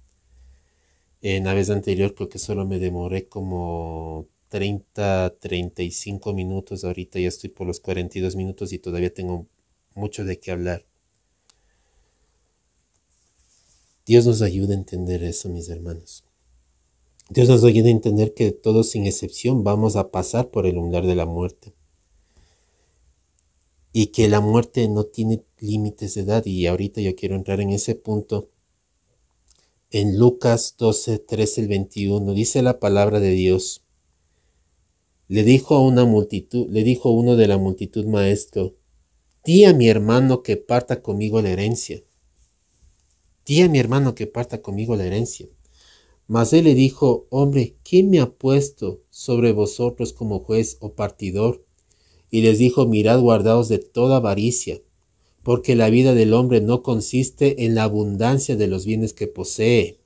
En la vez anterior creo que solo me demoré como 35 minutos. Ahorita ya estoy por los 42 minutos y todavía tengo mucho de qué hablar. Dios nos ayuda a entender eso, mis hermanos. Dios nos ayuda a entender que todos sin excepción vamos a pasar por el umbral de la muerte. Y que la muerte no tiene límites de edad. Y ahorita yo quiero entrar en ese punto. En Lucas 12, 13 al 21 dice la palabra de Dios. Le dijo uno de la multitud, maestro, di a mi hermano que parta conmigo la herencia. Di a mi hermano que parta conmigo la herencia. Mas él le dijo, hombre, ¿quién me ha puesto sobre vosotros como juez o partidor? Y les dijo, mirad, guardaos de toda avaricia, porque la vida del hombre no consiste en la abundancia de los bienes que posee.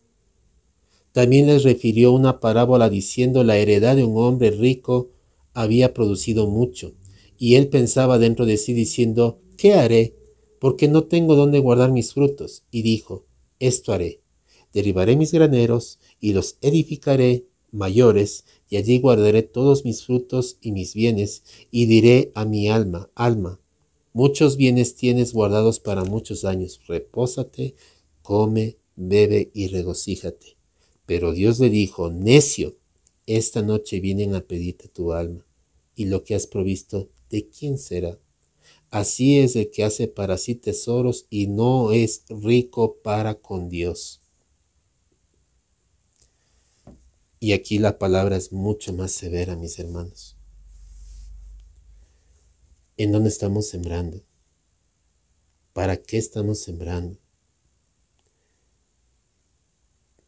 También les refirió una parábola diciendo, la heredad de un hombre rico había producido mucho, y él pensaba dentro de sí diciendo, ¿qué haré? Porque no tengo dónde guardar mis frutos. Y dijo, esto haré, derribaré mis graneros y los edificaré mayores, y allí guardaré todos mis frutos y mis bienes, y diré a mi alma, alma, muchos bienes tienes guardados para muchos años, repósate, come, bebe y regocíjate. Pero Dios le dijo, necio, esta noche vienen a pedirte tu alma, y lo que has provisto, ¿de quién será? Así es el que hace para sí tesoros y no es rico para con Dios. Y aquí la palabra es mucho más severa, mis hermanos. ¿En dónde estamos sembrando? ¿Para qué estamos sembrando?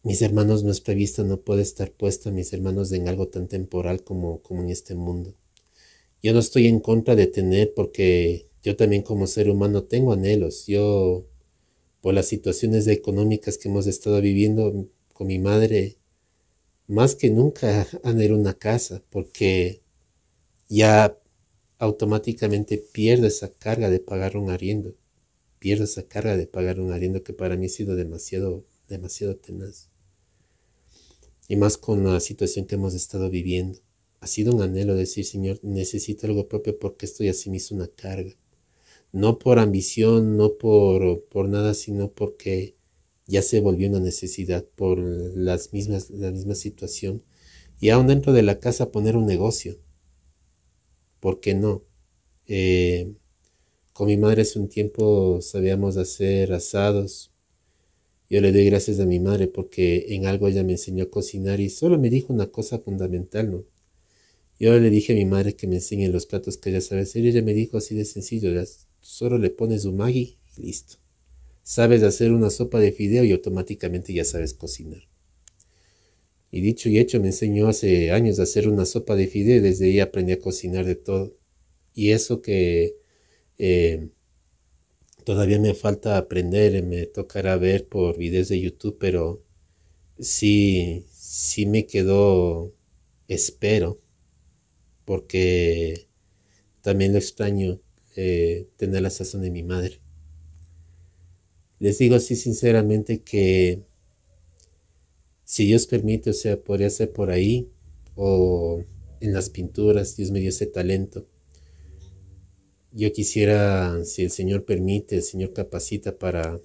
mis hermanos, nuestra vista no puede estar puesta, mis hermanos, en algo tan temporal como en este mundo. Yo no estoy en contra de tener, porque yo también como ser humano tengo anhelos. Yo, por las situaciones económicas que hemos estado viviendo con mi madre, más que nunca anhelo una casa, porque ya automáticamente pierdo esa carga de pagar un arriendo. Pierdo esa carga de pagar un arriendo que para mí ha sido demasiado, demasiado tenaz. Y más con la situación que hemos estado viviendo. Ha sido un anhelo decir, Señor, necesito algo propio porque esto ya se me hizo una carga. No por ambición, no por nada, sino porque ya se volvió una necesidad por la misma situación. Y aún dentro de la casa poner un negocio. ¿Por qué no? Con mi madre hace un tiempo sabíamos hacer asados. Yo le doy gracias a mi madre porque en algo ella me enseñó a cocinar y solo me dijo una cosa fundamental, ¿no? Yo le dije a mi madre que me enseñe los platos que ella sabe hacer y ella me dijo así de sencillo, ya solo le pones un Maggi y listo. Sabes hacer una sopa de fideo y automáticamente ya sabes cocinar. Y dicho y hecho, me enseñó hace años a hacer una sopa de fideo y desde ahí aprendí a cocinar de todo. Y eso que eh, todavía me falta aprender, me tocará ver por videos de YouTube, pero sí me quedó, espero, porque también lo extraño, tener la sazón de mi madre. Les digo así sinceramente que si Dios permite, o sea, podría ser por ahí o en las pinturas, Dios me dio ese talento. Yo quisiera, si el Señor permite, el Señor capacita para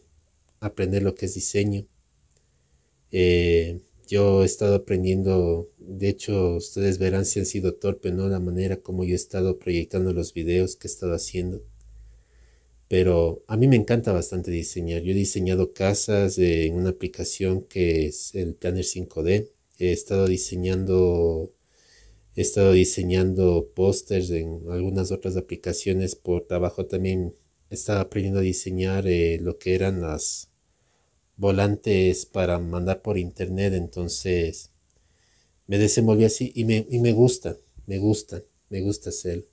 aprender lo que es diseño. Yo he estado aprendiendo, de hecho, ustedes verán si han sido torpe, ¿no? La manera como yo he estado proyectando los videos que he estado haciendo. Pero a mí me encanta bastante diseñar. Yo he diseñado casas en una aplicación que es el Planner 5D. He estado diseñando pósters en algunas otras aplicaciones. Por trabajo también estaba aprendiendo a diseñar lo que eran las volantes para mandar por internet. Entonces me desenvolví así y me gusta hacerlo.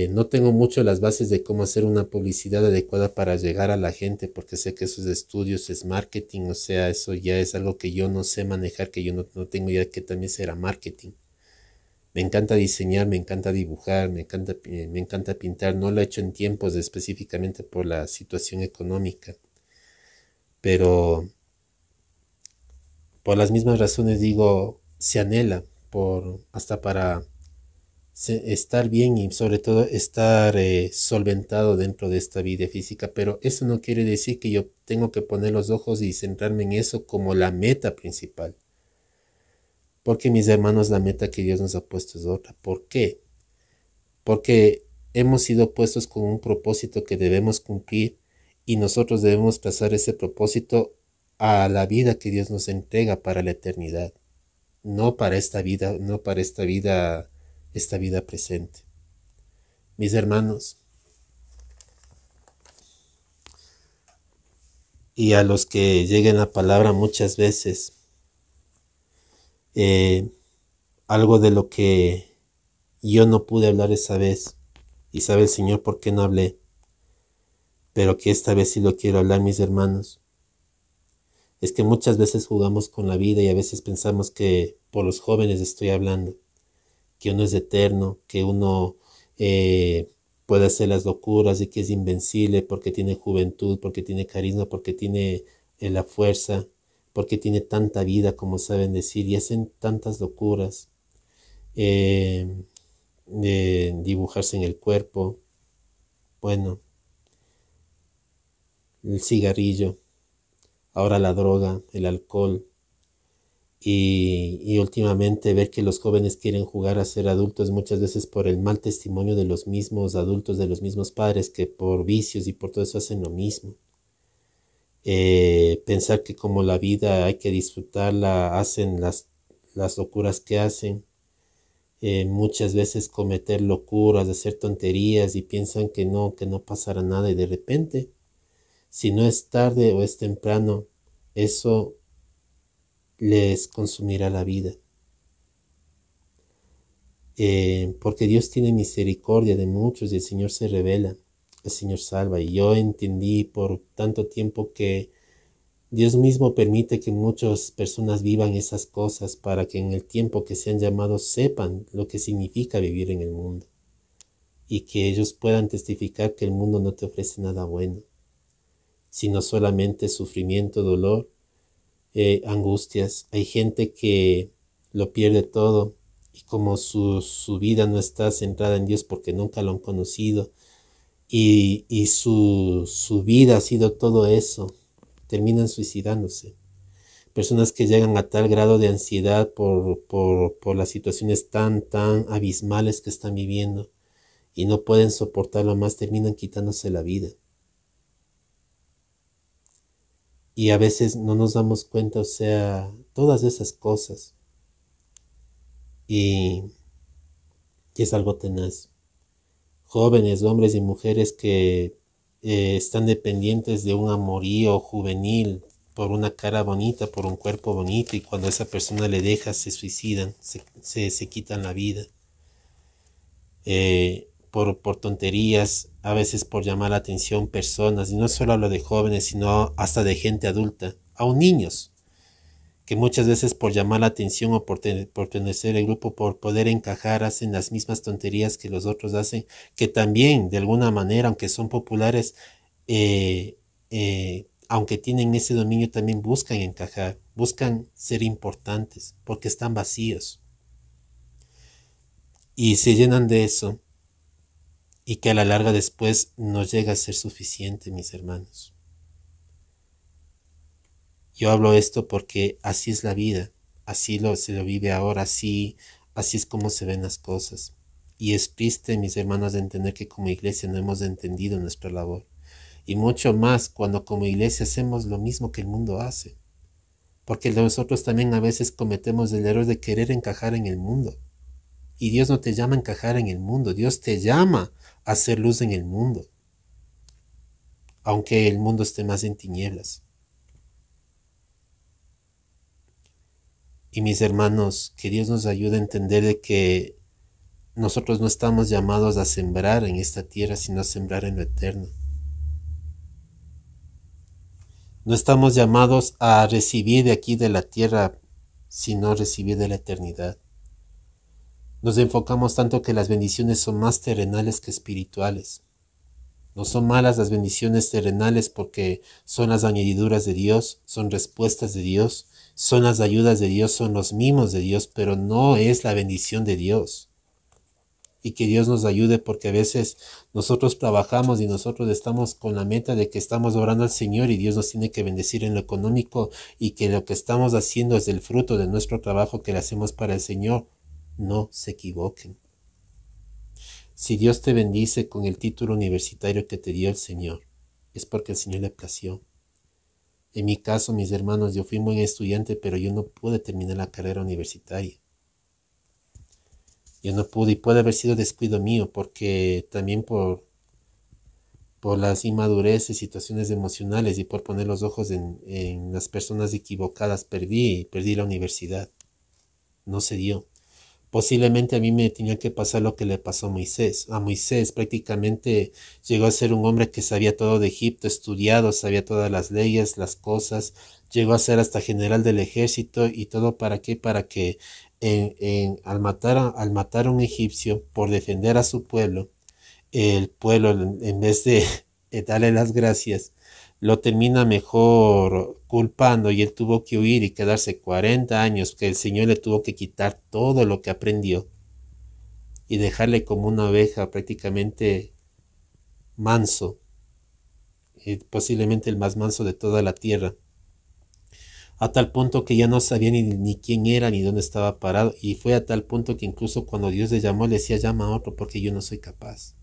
No tengo mucho las bases de cómo hacer una publicidad adecuada para llegar a la gente, porque sé que esos estudios es marketing, o sea, eso ya es algo que yo no sé manejar, que yo no tengo idea que también será marketing. Me encanta diseñar, me encanta dibujar, me encanta pintar. No lo he hecho en tiempos específicamente por la situación económica, pero por las mismas razones digo, se anhela hasta para estar bien y sobre todo estar solventado dentro de esta vida física, pero eso no quiere decir que yo tengo que poner los ojos y centrarme en eso como la meta principal, porque mis hermanos, la meta que Dios nos ha puesto es otra. ¿Por qué? Porque hemos sido puestos con un propósito que debemos cumplir y nosotros debemos pasar ese propósito a la vida que Dios nos entrega para la eternidad, no para esta vida, no para esta vida presente. Mis hermanos, y a los que lleguen la palabra muchas veces, eh, algo de lo que yo no pude hablar esa vez, y sabe el Señor por qué no hablé, pero que esta vez sí lo quiero hablar, mis hermanos, es que muchas veces jugamos con la vida y a veces pensamos que por los jóvenes estoy hablando, que uno es eterno, que uno puede hacer las locuras y que es invencible porque tiene juventud, porque tiene carisma, porque tiene la fuerza, porque tiene tanta vida como saben decir y hacen tantas locuras, eh, dibujarse en el cuerpo, bueno, el cigarrillo, ahora la droga, el alcohol. Y últimamente ver que los jóvenes quieren jugar a ser adultos muchas veces por el mal testimonio de los mismos adultos, de los mismos padres, que por vicios y por todo eso hacen lo mismo. Pensar que como la vida hay que disfrutarla, hacen las locuras que hacen. Muchas veces cometer locuras, hacer tonterías y piensan que no pasará nada y de repente, si no es tarde o es temprano, eso les consumirá la vida. Porque Dios tiene misericordia de muchos y el Señor se revela, el Señor salva. Y yo entendí por tanto tiempo que Dios mismo permite que muchas personas vivan esas cosas para que en el tiempo que sean llamados sepan lo que significa vivir en el mundo y que ellos puedan testificar que el mundo no te ofrece nada bueno, sino solamente sufrimiento, dolor, angustias. Hay gente que lo pierde todo y como su vida no está centrada en Dios porque nunca lo han conocido y su vida ha sido todo eso, terminan suicidándose. Personas que llegan a tal grado de ansiedad por las situaciones tan abismales que están viviendo y no pueden soportarlo más, terminan quitándose la vida. Y a veces no nos damos cuenta, o sea, todas esas cosas. Y es algo tenaz. Jóvenes, hombres y mujeres que están dependientes de un amorío juvenil por una cara bonita, por un cuerpo bonito, y cuando esa persona le deja se suicidan, se quitan la vida. Por tonterías, a veces por llamar la atención personas, y no solo hablo de jóvenes, sino hasta de gente adulta, aún niños, que muchas veces por llamar la atención o por pertenecer al grupo, por poder encajar, hacen las mismas tonterías que los otros hacen, que también de alguna manera, aunque son populares, aunque tienen ese dominio, también buscan encajar, buscan ser importantes, porque están vacíos. Y se llenan de eso, y que a la larga después no llega a ser suficiente, mis hermanos. Yo hablo esto porque así es la vida, así se lo vive ahora, así es como se ven las cosas. Y es triste, mis hermanos, de entender que como iglesia no hemos entendido nuestra labor. Y mucho más cuando como iglesia hacemos lo mismo que el mundo hace. Porque nosotros también a veces cometemos el error de querer encajar en el mundo. Y Dios no te llama a encajar en el mundo, Dios te llama a hacer luz en el mundo. Aunque el mundo esté más en tinieblas. Y mis hermanos, que Dios nos ayude a entender de que nosotros no estamos llamados a sembrar en esta tierra, sino a sembrar en lo eterno. No estamos llamados a recibir de aquí de la tierra, sino a recibir de la eternidad. Nos enfocamos tanto que las bendiciones son más terrenales que espirituales. No son malas las bendiciones terrenales porque son las añadiduras de Dios, son respuestas de Dios, son las ayudas de Dios, son los mimos de Dios, pero no es la bendición de Dios. Y que Dios nos ayude porque a veces nosotros trabajamos y nosotros estamos con la meta de que estamos orando al Señor y Dios nos tiene que bendecir en lo económico y que lo que estamos haciendo es el fruto de nuestro trabajo que le hacemos para el Señor. No se equivoquen. Si Dios te bendice con el título universitario que te dio el Señor, es porque el Señor le plació. En mi caso, mis hermanos, yo fui buen estudiante, pero yo no pude terminar la carrera universitaria. Yo no pude, y puede haber sido descuido mío, porque también por las inmadureces, situaciones emocionales y por poner los ojos en las personas equivocadas, perdí la universidad. No se dio. Posiblemente a mí me tenía que pasar lo que le pasó a Moisés. A Moisés prácticamente llegó a ser un hombre que sabía todo de Egipto, estudiado, sabía todas las leyes, las cosas, llegó a ser hasta general del ejército y todo ¿para qué? Para que al matar a un egipcio por defender a su pueblo, el pueblo en vez de darle las gracias, lo termina mejor culpando y él tuvo que huir y quedarse 40 años, que el Señor le tuvo que quitar todo lo que aprendió y dejarle como una oveja prácticamente manso, posiblemente el más manso de toda la tierra, a tal punto que ya no sabía ni quién era ni dónde estaba parado, y fue a tal punto que incluso cuando Dios le llamó le decía llama a otro porque yo no soy capaz.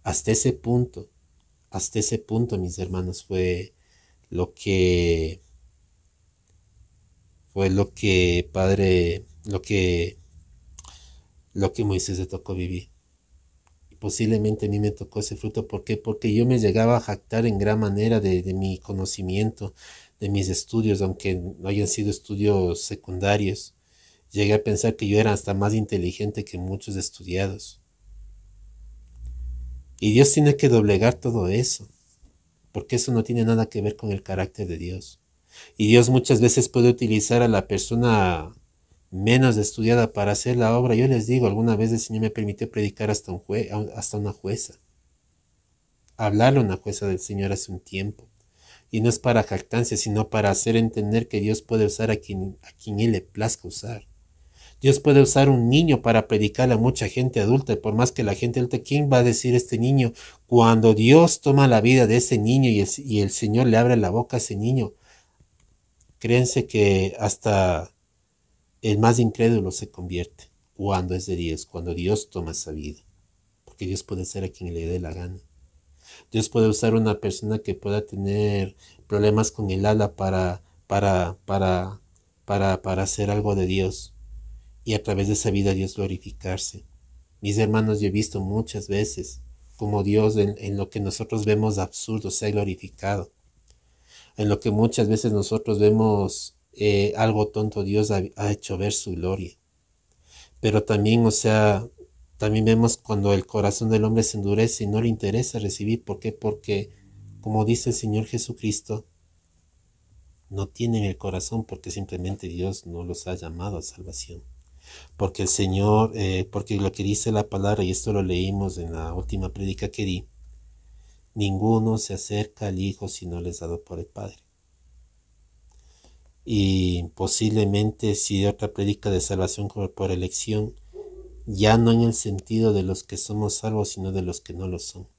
Hasta ese punto, mis hermanos, fue lo que Moisés le tocó vivir. Y posiblemente a mí me tocó ese fruto. ¿Por qué? Porque yo me llegaba a jactar en gran manera de mi conocimiento, de mis estudios, aunque no hayan sido estudios secundarios. Llegué a pensar que yo era hasta más inteligente que muchos estudiados. Y Dios tiene que doblegar todo eso, porque eso no tiene nada que ver con el carácter de Dios. Y Dios muchas veces puede utilizar a la persona menos estudiada para hacer la obra. Yo les digo, alguna vez el Señor me permitió predicar hasta una jueza, hablarle a una jueza del Señor hace un tiempo. Y no es para jactancia, sino para hacer entender que Dios puede usar a quien Él le plazca usar. Dios puede usar un niño para predicarle a mucha gente adulta, y por más que la gente adulta, ¿quién va a decir este niño? Cuando Dios toma la vida de ese niño y el Señor le abre la boca a ese niño, créanse que hasta el más incrédulo se convierte cuando es de Dios, cuando Dios toma esa vida. Porque Dios puede ser a quien le dé la gana. Dios puede usar una persona que pueda tener problemas con el ala para hacer algo de Dios. Y a través de esa vida Dios glorificarse. Mis hermanos, yo he visto muchas veces como Dios en lo que nosotros vemos absurdo se ha glorificado. En lo que muchas veces nosotros vemos algo tonto, Dios ha hecho ver su gloria. Pero también, o sea, también vemos cuando el corazón del hombre se endurece y no le interesa recibir. ¿Por qué? Porque, como dice el Señor Jesucristo, no tienen el corazón porque simplemente Dios no los ha llamado a salvación. Porque el Señor, porque lo que dice la palabra, y esto lo leímos en la última prédica que di, ninguno se acerca al Hijo si no les dado por el Padre. Y posiblemente si de otra prédica de salvación como por elección, ya no en el sentido de los que somos salvos, sino de los que no lo son.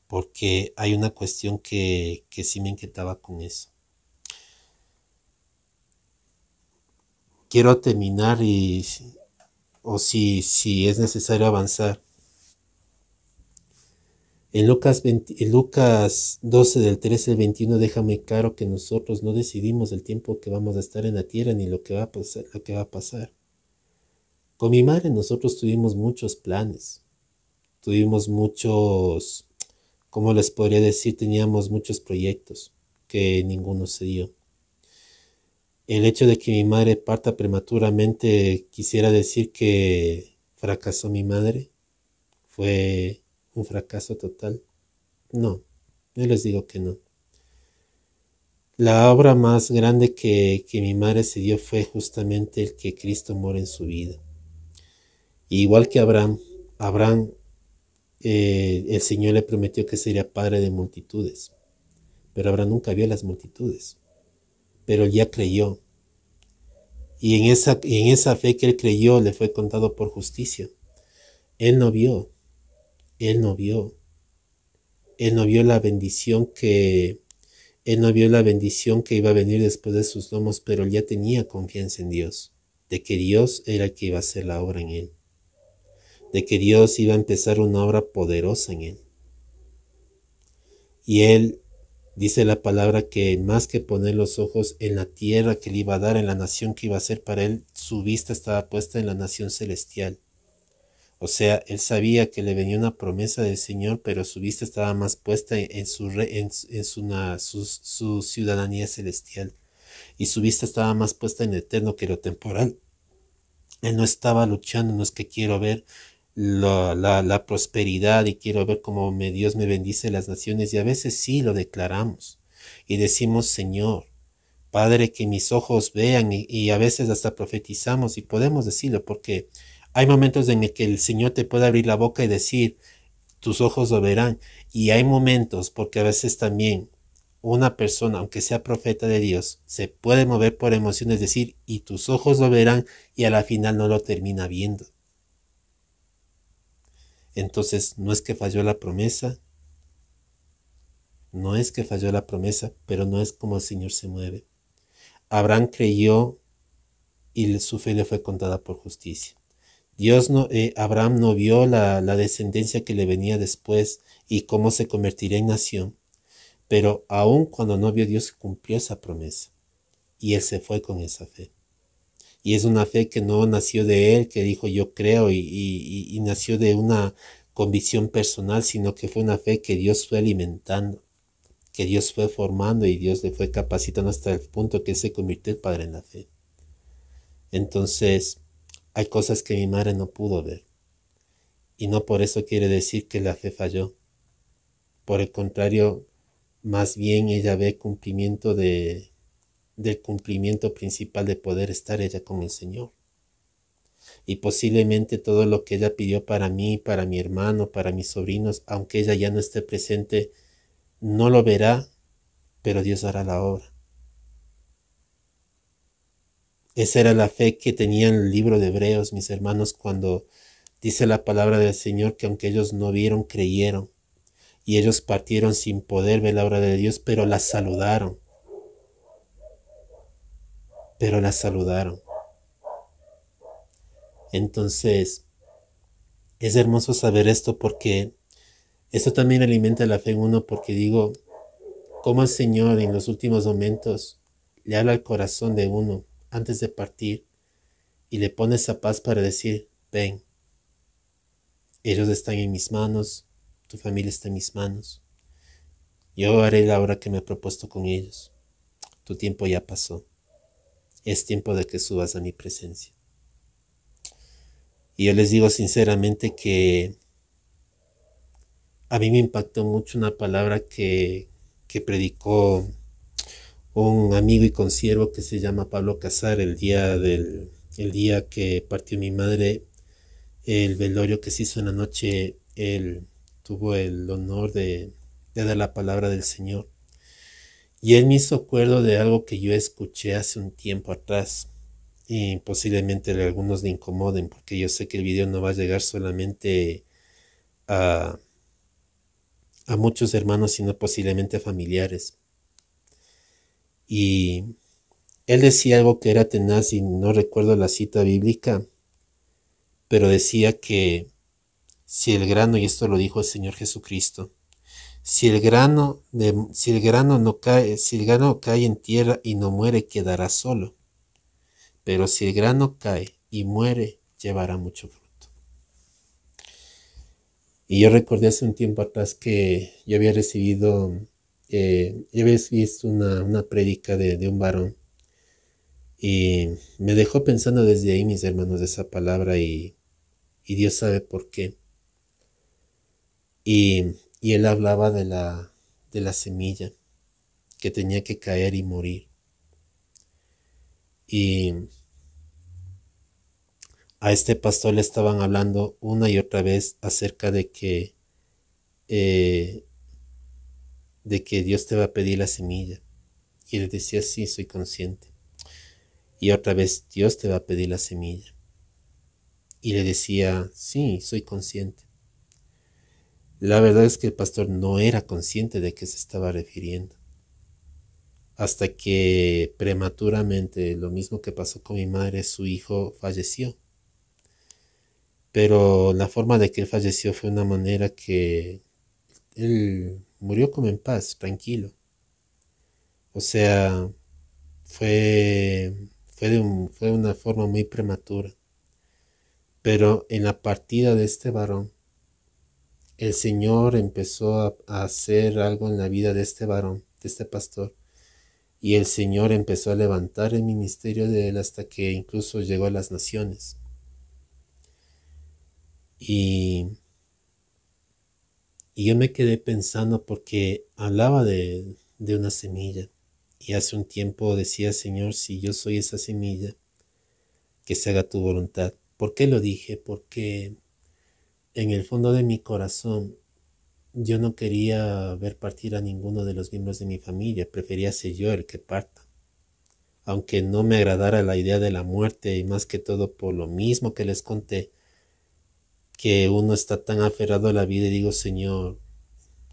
Porque hay una cuestión que sí me inquietaba con eso. Quiero terminar o si es necesario avanzar. En Lucas 12 del 13 al 21 déjame claro que nosotros no decidimos el tiempo que vamos a estar en la tierra ni lo que va a pasar. Con mi madre nosotros tuvimos muchos planes, tuvimos muchos, ¿cómo les podría decir? Teníamos muchos proyectos que ninguno se dio. El hecho de que mi madre parta prematuramente quisiera decir que fracasó mi madre, fue un fracaso total. No, yo les digo que no. La obra más grande que mi madre se dio fue justamente el que Cristo mora en su vida. Igual que Abraham, el Señor le prometió que sería padre de multitudes, pero Abraham nunca vio las multitudes, pero él ya creyó. Y en esa fe que él creyó le fue contado por justicia. Él no vio la bendición que iba a venir después de sus lomos, pero él ya tenía confianza en Dios, de que Dios era el que iba a hacer la obra en él, de que Dios iba a empezar una obra poderosa en él. Y él dice la palabra que más que poner los ojos en la tierra que le iba a dar, en la nación que iba a ser para él, su vista estaba puesta en la nación celestial. O sea, él sabía que le venía una promesa del Señor, pero su vista estaba más puesta en su ciudadanía celestial. Y su vista estaba más puesta en lo eterno que lo temporal. Él no estaba luchando, no es que quiero ver la prosperidad y quiero ver cómo Dios me bendice las naciones. Y a veces sí lo declaramos y decimos, Señor, Padre, que mis ojos vean, y a veces hasta profetizamos y podemos decirlo porque hay momentos en el que el Señor te puede abrir la boca y decir, tus ojos lo verán. Y hay momentos, porque a veces también una persona, aunque sea profeta de Dios, se puede mover por emociones, decir, y tus ojos lo verán, y a la final no lo termina viendo. Entonces, no es que falló la promesa, pero no es como el Señor se mueve. Abraham creyó y su fe le fue contada por justicia. Abraham no vio la descendencia que le venía después y cómo se convertiría en nación, pero aun cuando no vio, Dios cumplió esa promesa y él se fue con esa fe. Y es una fe que no nació de él, que dijo yo creo y nació de una convicción personal, sino que fue una fe que Dios fue alimentando, que Dios fue formando y Dios le fue capacitando hasta el punto que se convirtió el padre en la fe. Entonces, hay cosas que mi madre no pudo ver. Y no por eso quiere decir que la fe falló. Por el contrario, más bien ella ve cumplimiento del cumplimiento principal de poder estar ella con el Señor. Y posiblemente todo lo que ella pidió para mí, para mi hermano, para mis sobrinos, aunque ella ya no esté presente, no lo verá, pero Dios hará la obra. Esa era la fe que tenía en el libro de Hebreos, mis hermanos, cuando dice la palabra del Señor que aunque ellos no vieron, creyeron. Y ellos partieron sin poder ver la obra de Dios, pero la saludaron. Pero la saludaron. Entonces, es hermoso saber esto porque esto también alimenta la fe en uno, porque digo, cómo el Señor en los últimos momentos le habla al corazón de uno antes de partir y le pone esa paz para decir, ven, ellos están en mis manos, tu familia está en mis manos. Yo haré la obra que me he propuesto con ellos. Tu tiempo ya pasó. Es tiempo de que subas a mi presencia. Y yo les digo sinceramente que a mí me impactó mucho una palabra que predicó un amigo y consiervo que se llama Pablo Casar el día que partió mi madre, el velorio que se hizo en la noche. Él tuvo el honor de dar la palabra del Señor. Y él me hizo acuerdo de algo que yo escuché hace un tiempo atrás. Y posiblemente algunos le incomoden, porque yo sé que el video no va a llegar solamente a muchos hermanos, sino posiblemente a familiares. Y él decía algo que era tenaz y no recuerdo la cita bíblica, pero decía que si el grano, y esto lo dijo el Señor Jesucristo, si el grano cae en tierra y no muere, quedará solo. Pero si el grano cae y muere, llevará mucho fruto. Y yo recordé hace un tiempo atrás que yo había recibido, yo había visto una prédica de un varón. Y me dejó pensando desde ahí, mis hermanos, de esa palabra y Dios sabe por qué. Y él hablaba de la semilla que tenía que caer y morir. Y a este pastor le estaban hablando una y otra vez acerca eh, de que Dios te va a pedir la semilla. Y él decía, sí, soy consciente. Y otra vez, Dios te va a pedir la semilla. Y le decía, sí, soy consciente. La verdad es que el pastor no era consciente de qué se estaba refiriendo. Hasta que prematuramente, lo mismo que pasó con mi madre, su hijo falleció. Pero la forma de que él falleció fue una manera que él murió como en paz, tranquilo. O sea, fue una forma muy prematura. Pero en la partida de este varón, el Señor empezó a hacer algo en la vida de este varón, de este pastor. Y el Señor empezó a levantar el ministerio de él hasta que incluso llegó a las naciones. Y yo me quedé pensando porque hablaba de una semilla. Y hace un tiempo decía, Señor, si yo soy esa semilla, que se haga tu voluntad. ¿Por qué lo dije? Porque en el fondo de mi corazón yo no quería ver partir a ninguno de los miembros de mi familia. Prefería ser yo el que parta. Aunque no me agradara la idea de la muerte, y más que todo por lo mismo que les conté, que uno está tan aferrado a la vida y digo, Señor,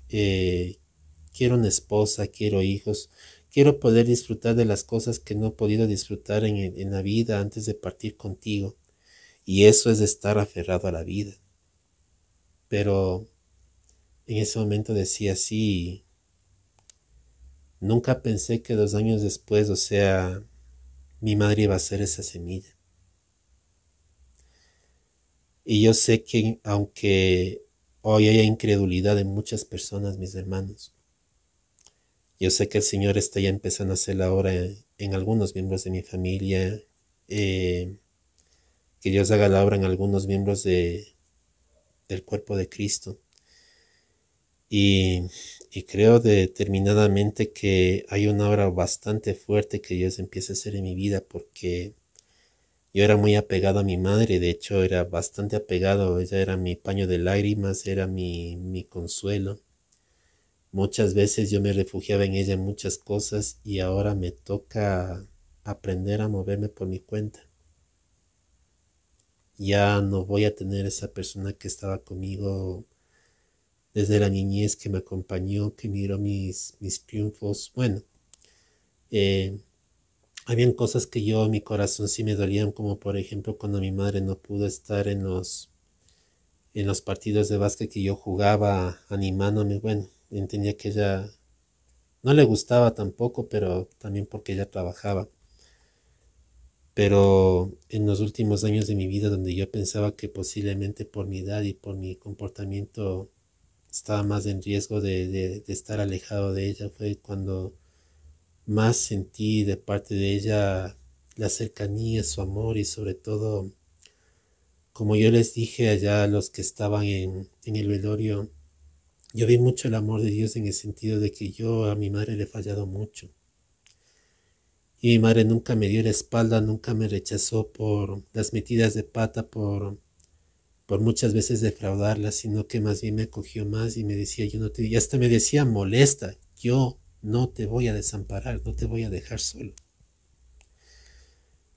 quiero una esposa, quiero hijos, quiero poder disfrutar de las cosas que no he podido disfrutar en la vida antes de partir contigo. Y eso es estar aferrado a la vida. Pero en ese momento decía, sí, nunca pensé que 2 años después, o sea, mi madre iba a ser esa semilla. Y yo sé que aunque hoy haya incredulidad en muchas personas, mis hermanos, Yo sé que el Señor está ya empezando a hacer la obra en algunos miembros de mi familia, que Dios haga la obra en algunos miembros del cuerpo de Cristo. Y creo determinadamente que hay una obra bastante fuerte que Dios empieza a hacer en mi vida, porque yo era muy apegado a mi madre. De hecho era bastante apegado, ella era mi paño de lágrimas, era mi consuelo. Muchas veces yo me refugiaba en ella en muchas cosas y ahora me toca aprender a moverme por mi cuenta. Ya no voy a tener esa persona que estaba conmigo desde la niñez, que me acompañó, que miró mis triunfos. Bueno, eh, habían cosas que yo, mi corazón sí me dolían, como por ejemplo cuando mi madre no pudo estar en los partidos de básquet que yo jugaba, animándome. Bueno, entendía que ella no le gustaba tampoco, pero también porque ella trabajaba. Pero en los últimos años de mi vida, donde yo pensaba que posiblemente por mi edad y por mi comportamiento estaba más en riesgo de estar alejado de ella, fue cuando más sentí de parte de ella la cercanía, su amor, y sobre todo, como yo les dije allá a los que estaban en el velorio, yo vi mucho el amor de Dios en el sentido de que yo a mi madre le he fallado mucho. Y mi madre nunca me dio la espalda, nunca me rechazó por las metidas de pata, por muchas veces defraudarla, sino que más bien me acogió más y me decía, yo no te, y hasta me decía molesta, yo no te voy a desamparar, no te voy a dejar solo.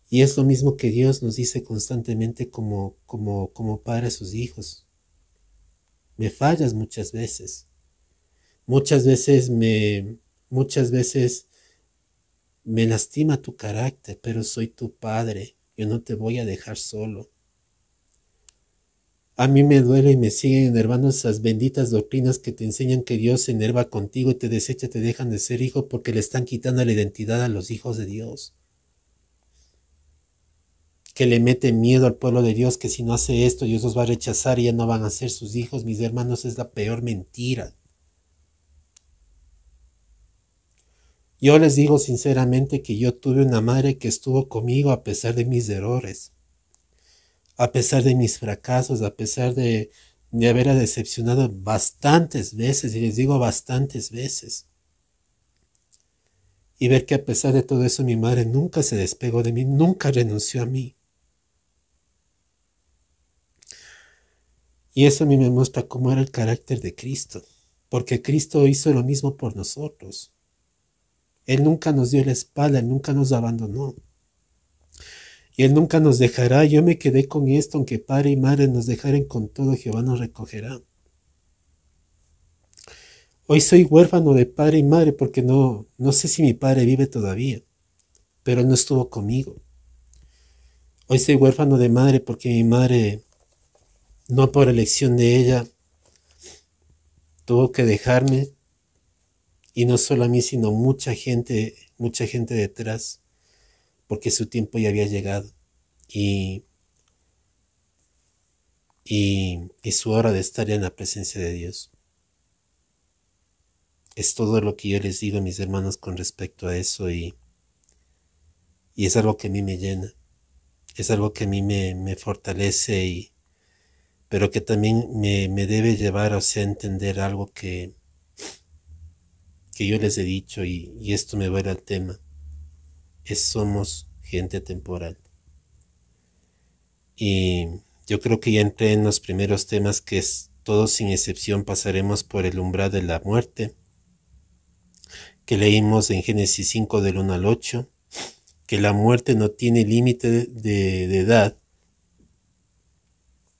Y es lo mismo que Dios nos dice constantemente como padre a sus hijos. Me fallas muchas veces muchas veces me lastima tu carácter, pero soy tu padre, yo no te voy a dejar solo. A mí me duele y me siguen enervando esas benditas doctrinas que te enseñan que Dios se enerva contigo y te desecha, te dejan de ser hijo porque le están quitando la identidad a los hijos de Dios. Que le meten miedo al pueblo de Dios, que si no hace esto Dios los va a rechazar y ya no van a ser sus hijos. Mis hermanos, es la peor mentira. Yo les digo sinceramente que yo tuve una madre que estuvo conmigo a pesar de mis errores, a pesar de mis fracasos, a pesar de haber decepcionado bastantes veces, y les digo bastantes veces. Y ver que a pesar de todo eso mi madre nunca se despegó de mí, nunca renunció a mí. Y eso a mí me muestra cómo era el carácter de Cristo, porque Cristo hizo lo mismo por nosotros. Él nunca nos dio la espalda, Él nunca nos abandonó. Y Él nunca nos dejará. Yo me quedé con esto, aunque padre y madre nos dejaren con todo, Jehová nos recogerá. Hoy soy huérfano de padre y madre porque no sé si mi padre vive todavía, pero Él no estuvo conmigo. Hoy soy huérfano de madre porque mi madre, no por elección de ella, tuvo que dejarme, y no solo a mí, sino mucha gente detrás, porque su tiempo ya había llegado y, y su hora de estar ya en la presencia de Dios. Es todo lo que yo les digo a mis hermanos con respecto a eso, y es algo que a mí me llena, es algo que a mí me fortalece, pero que también me debe llevar, o sea, a entender algo que yo les he dicho, y esto me vuelve al tema. Somos gente temporal. Y yo creo que ya entré en los primeros temas, que es todos sin excepción pasaremos por el umbral de la muerte, que leímos en Génesis 5 del 1 al 8, que la muerte no tiene límite de edad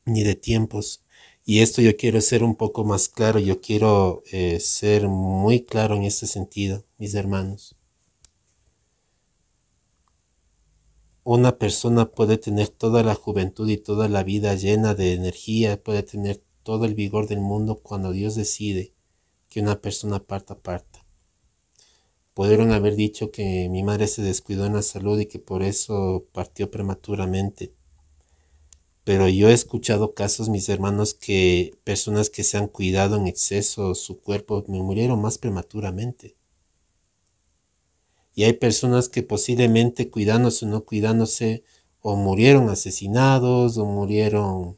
ni de tiempos. Y esto yo quiero ser un poco más claro, yo quiero ser muy claro en este sentido, mis hermanos. Una persona puede tener toda la juventud y toda la vida llena de energía, puede tener todo el vigor del mundo, cuando Dios decide que una persona parta. Pudieron haber dicho que mi madre se descuidó en la salud y que por eso partió prematuramente. Pero yo he escuchado casos, mis hermanos, que personas que se han cuidado en exceso su cuerpo me murieron más prematuramente. Y hay personas que posiblemente cuidándose o no cuidándose, o murieron asesinados, o murieron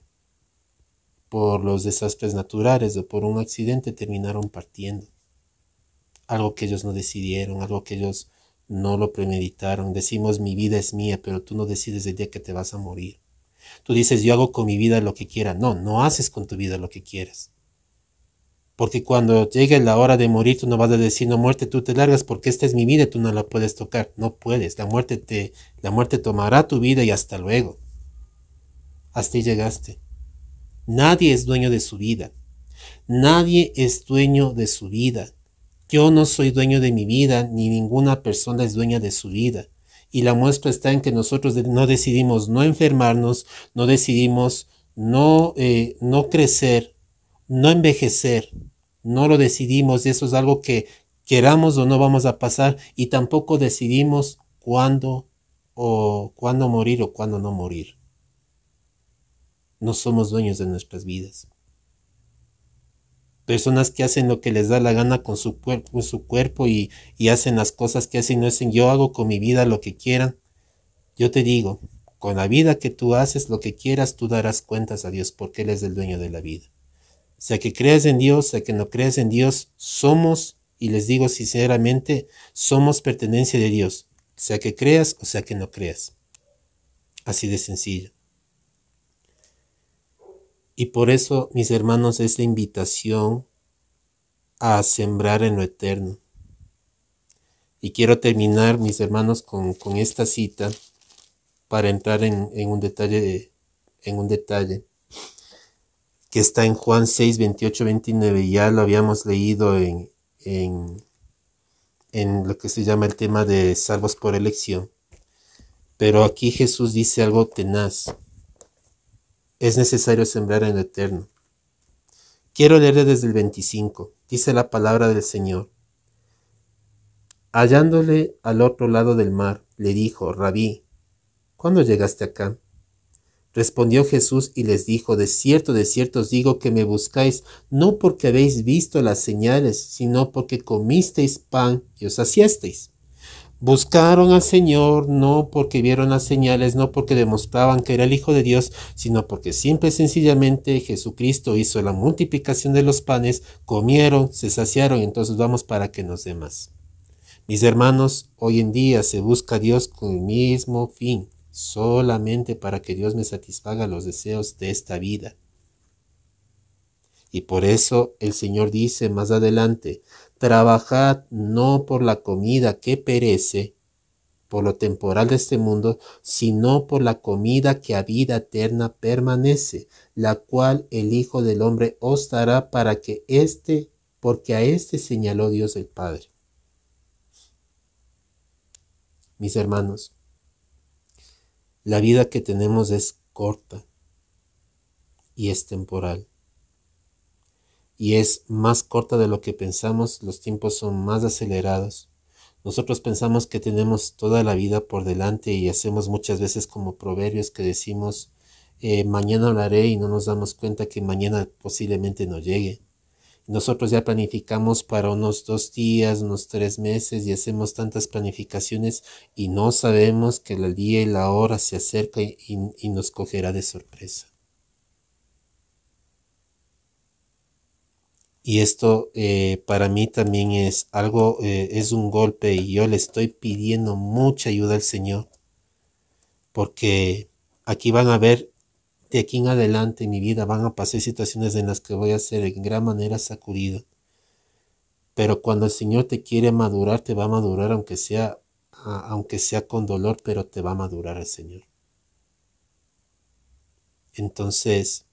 por los desastres naturales, o por un accidente, terminaron partiendo. Algo que ellos no decidieron, algo que ellos no lo premeditaron. Decimos mi vida es mía, pero tú no decides el día que te vas a morir. Tú dices yo hago con mi vida lo que quiera. No, no haces con tu vida lo que quieras. Porque cuando llegue la hora de morir, tú no vas a decir, no, muerte, tú te largas porque esta es mi vida y tú no la puedes tocar. No puedes. La muerte tomará tu vida y hasta luego. Hasta ahí llegaste. Nadie es dueño de su vida. Nadie es dueño de su vida. Yo no soy dueño de mi vida, ni ninguna persona es dueña de su vida. Y la muestra está en que nosotros no decidimos no enfermarnos, no decidimos no crecer, no envejecer. No lo decidimos, y eso es algo que queramos o no vamos a pasar, y tampoco decidimos cuándo morir o cuándo no morir. No somos dueños de nuestras vidas. Personas que hacen lo que les da la gana con su cuerpo y hacen las cosas que hacen, no hacen, yo hago con mi vida lo que quieran. Yo te digo, con la vida que tú haces lo que quieras, tú darás cuentas a Dios porque Él es el dueño de la vida. Sea que creas en Dios, sea que no creas en Dios, somos, y les digo sinceramente, somos pertenencia de Dios. Sea que creas o sea que no creas. Así de sencillo. Y por eso, mis hermanos, es la invitación a sembrar en lo eterno. Y quiero terminar, mis hermanos, con esta cita para entrar en un detalle que está en Juan 6, 28, 29. Ya lo habíamos leído en lo que se llama el tema de salvos por elección. Pero aquí Jesús dice algo tenaz. Es necesario sembrar en lo eterno. Quiero leer desde el 25. Dice la palabra del Señor. Hallándole al otro lado del mar, le dijo, Rabí, ¿cuándo llegaste acá? Respondió Jesús y les dijo, de cierto os digo que me buscáis, no porque habéis visto las señales, sino porque comisteis pan y os saciasteis. Buscaron al Señor no porque vieron las señales, no porque demostraban que era el Hijo de Dios, sino porque simple y sencillamente Jesucristo hizo la multiplicación de los panes, comieron, se saciaron, entonces vamos para que nos dé más. Mis hermanos, hoy en día se busca a Dios con el mismo fin, solamente para que Dios me satisfaga los deseos de esta vida. Y por eso el Señor dice más adelante, trabajad no por la comida que perece, por lo temporal de este mundo, sino por la comida que a vida eterna permanece, la cual el Hijo del Hombre os dará porque a éste señaló Dios el Padre. Mis hermanos, la vida que tenemos es corta y es temporal. Y es más corta de lo que pensamos, los tiempos son más acelerados. Nosotros pensamos que tenemos toda la vida por delante y hacemos muchas veces como proverbios que decimos, mañana hablaré, y no nos damos cuenta que mañana posiblemente no llegue. Nosotros ya planificamos para unos 2 días, unos 3 meses y hacemos tantas planificaciones y no sabemos que el día y la hora se acerca y nos cogerá de sorpresa. Y esto para mí también es algo, es un golpe, y yo le estoy pidiendo mucha ayuda al Señor, porque aquí van a ver, de aquí en adelante en mi vida van a pasar situaciones en las que voy a ser en gran manera sacudido. Pero cuando el Señor te quiere madurar, te va a madurar aunque sea con dolor, pero te va a madurar el Señor. Entonces,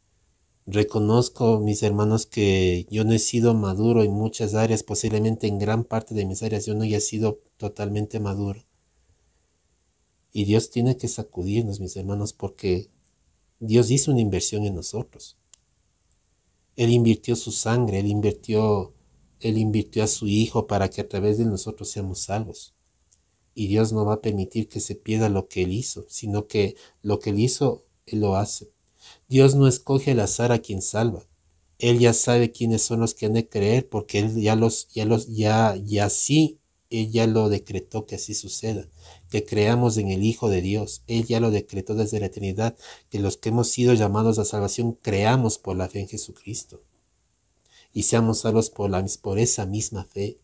reconozco, mis hermanos, que yo no he sido maduro en muchas áreas, posiblemente en gran parte de mis áreas yo no he sido totalmente maduro. Y Dios tiene que sacudirnos, mis hermanos, porque Dios hizo una inversión en nosotros. Él invirtió su sangre, Él invirtió a su Hijo para que a través de nosotros seamos salvos. Y Dios no va a permitir que se pierda lo que Él hizo, sino que lo que Él hizo, Él lo hace. Dios no escoge al azar a quien salva. Él ya sabe quiénes son los que han de creer, porque Él ya sí Él ya lo decretó que así suceda, que creamos en el Hijo de Dios. Él ya lo decretó desde la eternidad, que los que hemos sido llamados a salvación creamos por la fe en Jesucristo y seamos salvos por esa misma fe.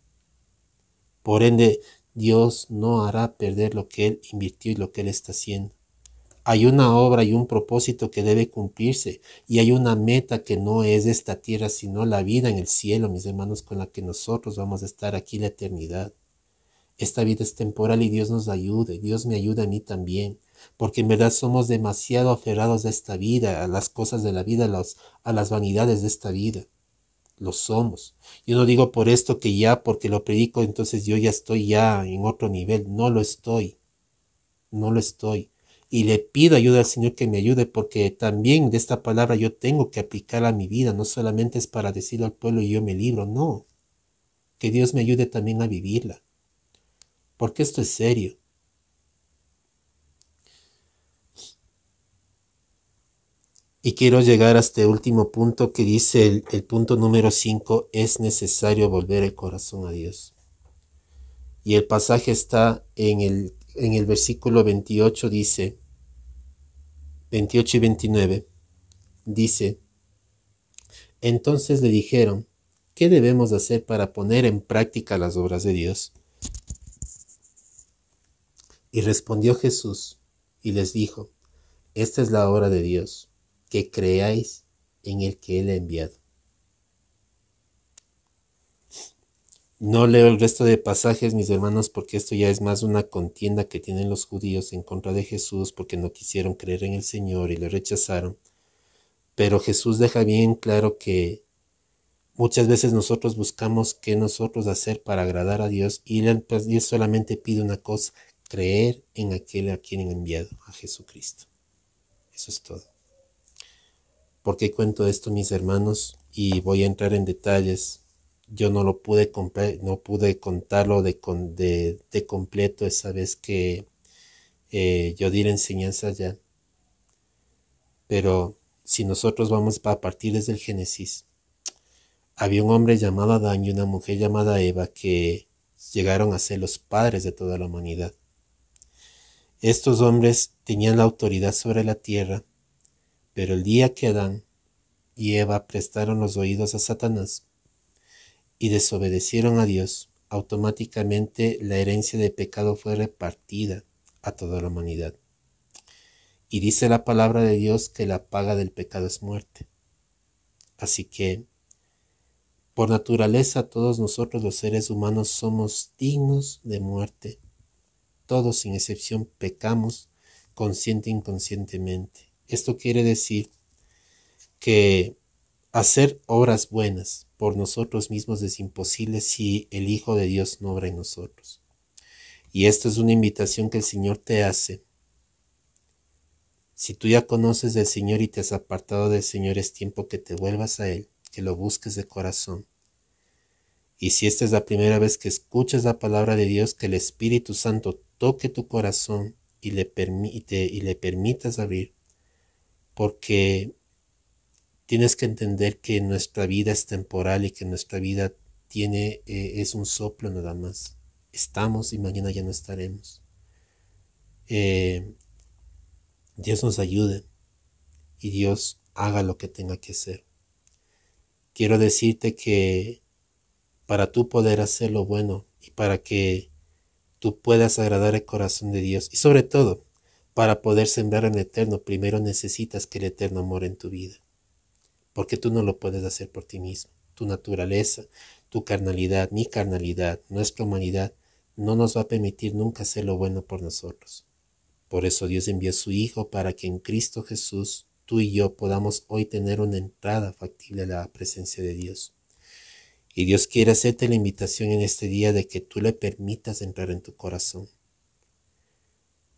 Por ende, Dios no hará perder lo que Él invirtió y lo que Él está haciendo. Hay una obra y un propósito que debe cumplirse, y hay una meta que no es de esta tierra, sino la vida en el cielo, mis hermanos, con la que nosotros vamos a estar aquí la eternidad. Esta vida es temporal y Dios nos ayude, Dios me ayuda a mí también, porque en verdad somos demasiado aferrados a esta vida, a las cosas de la vida, a las vanidades de esta vida. Lo somos. Yo no digo por esto que ya, porque lo predico, entonces yo ya estoy ya en otro nivel. No lo estoy. No lo estoy. Y le pido ayuda al Señor que me ayude, porque también de esta palabra yo tengo que aplicarla a mi vida. No solamente es para decirlo al pueblo y yo me libro. No. Que Dios me ayude también a vivirla. Porque esto es serio. Y quiero llegar a este último punto que dice el punto número 5, es necesario volver el corazón a Dios. Y el pasaje está en el versículo 28, dice, 28 y 29, dice, entonces le dijeron, ¿qué debemos hacer para poner en práctica las obras de Dios? Y respondió Jesús y les dijo, esta es la obra de Dios, que creáis en el que Él ha enviado. No leo el resto de pasajes, mis hermanos, porque esto ya es más una contienda que tienen los judíos en contra de Jesús porque no quisieron creer en el Señor y le rechazaron. Pero Jesús deja bien claro que muchas veces nosotros buscamos qué nosotros hacer para agradar a Dios y Él solamente pide una cosa, creer en aquel a quien ha enviado, a Jesucristo. Eso es todo. ¿Por qué cuento esto, mis hermanos? Y voy a entrar en detalles. Yo no lo pude no pude contarlo de completo esa vez que yo di la enseñanza ya. Pero si nosotros vamos a partir desde el Génesis, había un hombre llamado Adán y una mujer llamada Eva que llegaron a ser los padres de toda la humanidad. Estos hombres tenían la autoridad sobre la tierra, pero el día que Adán y Eva prestaron los oídos a Satanás y desobedecieron a Dios, automáticamente la herencia de pecado fue repartida a toda la humanidad. Y dice la palabra de Dios que la paga del pecado es muerte. Así que, por naturaleza, todos nosotros los seres humanos somos dignos de muerte. Todos sin excepción pecamos consciente e inconscientemente. Esto quiere decir que hacer obras buenas por nosotros mismos es imposible si el Hijo de Dios no obra en nosotros. Y esto es una invitación que el Señor te hace. Si tú ya conoces del Señor y te has apartado del Señor, es tiempo que te vuelvas a Él, que lo busques de corazón. Y si esta es la primera vez que escuchas la palabra de Dios, que el Espíritu Santo toque tu corazón y le permitas abrir, porque tienes que entender que nuestra vida es temporal y que nuestra vida es un soplo nada más. Estamos y mañana ya no estaremos. Dios nos ayude y Dios haga lo que tenga que hacer. Quiero decirte que para tú poder hacer lo bueno y para que tú puedas agradar el corazón de Dios y sobre todo para poder sembrar en el eterno, primero necesitas que el eterno more en tu vida. Porque tú no lo puedes hacer por ti mismo. Tu naturaleza, tu carnalidad, mi carnalidad, nuestra humanidad no nos va a permitir nunca hacer lo bueno por nosotros. Por eso Dios envió a su Hijo para que en Cristo Jesús tú y yo podamos hoy tener una entrada factible a la presencia de Dios. Y Dios quiere hacerte la invitación en este día de que tú le permitas entrar en tu corazón.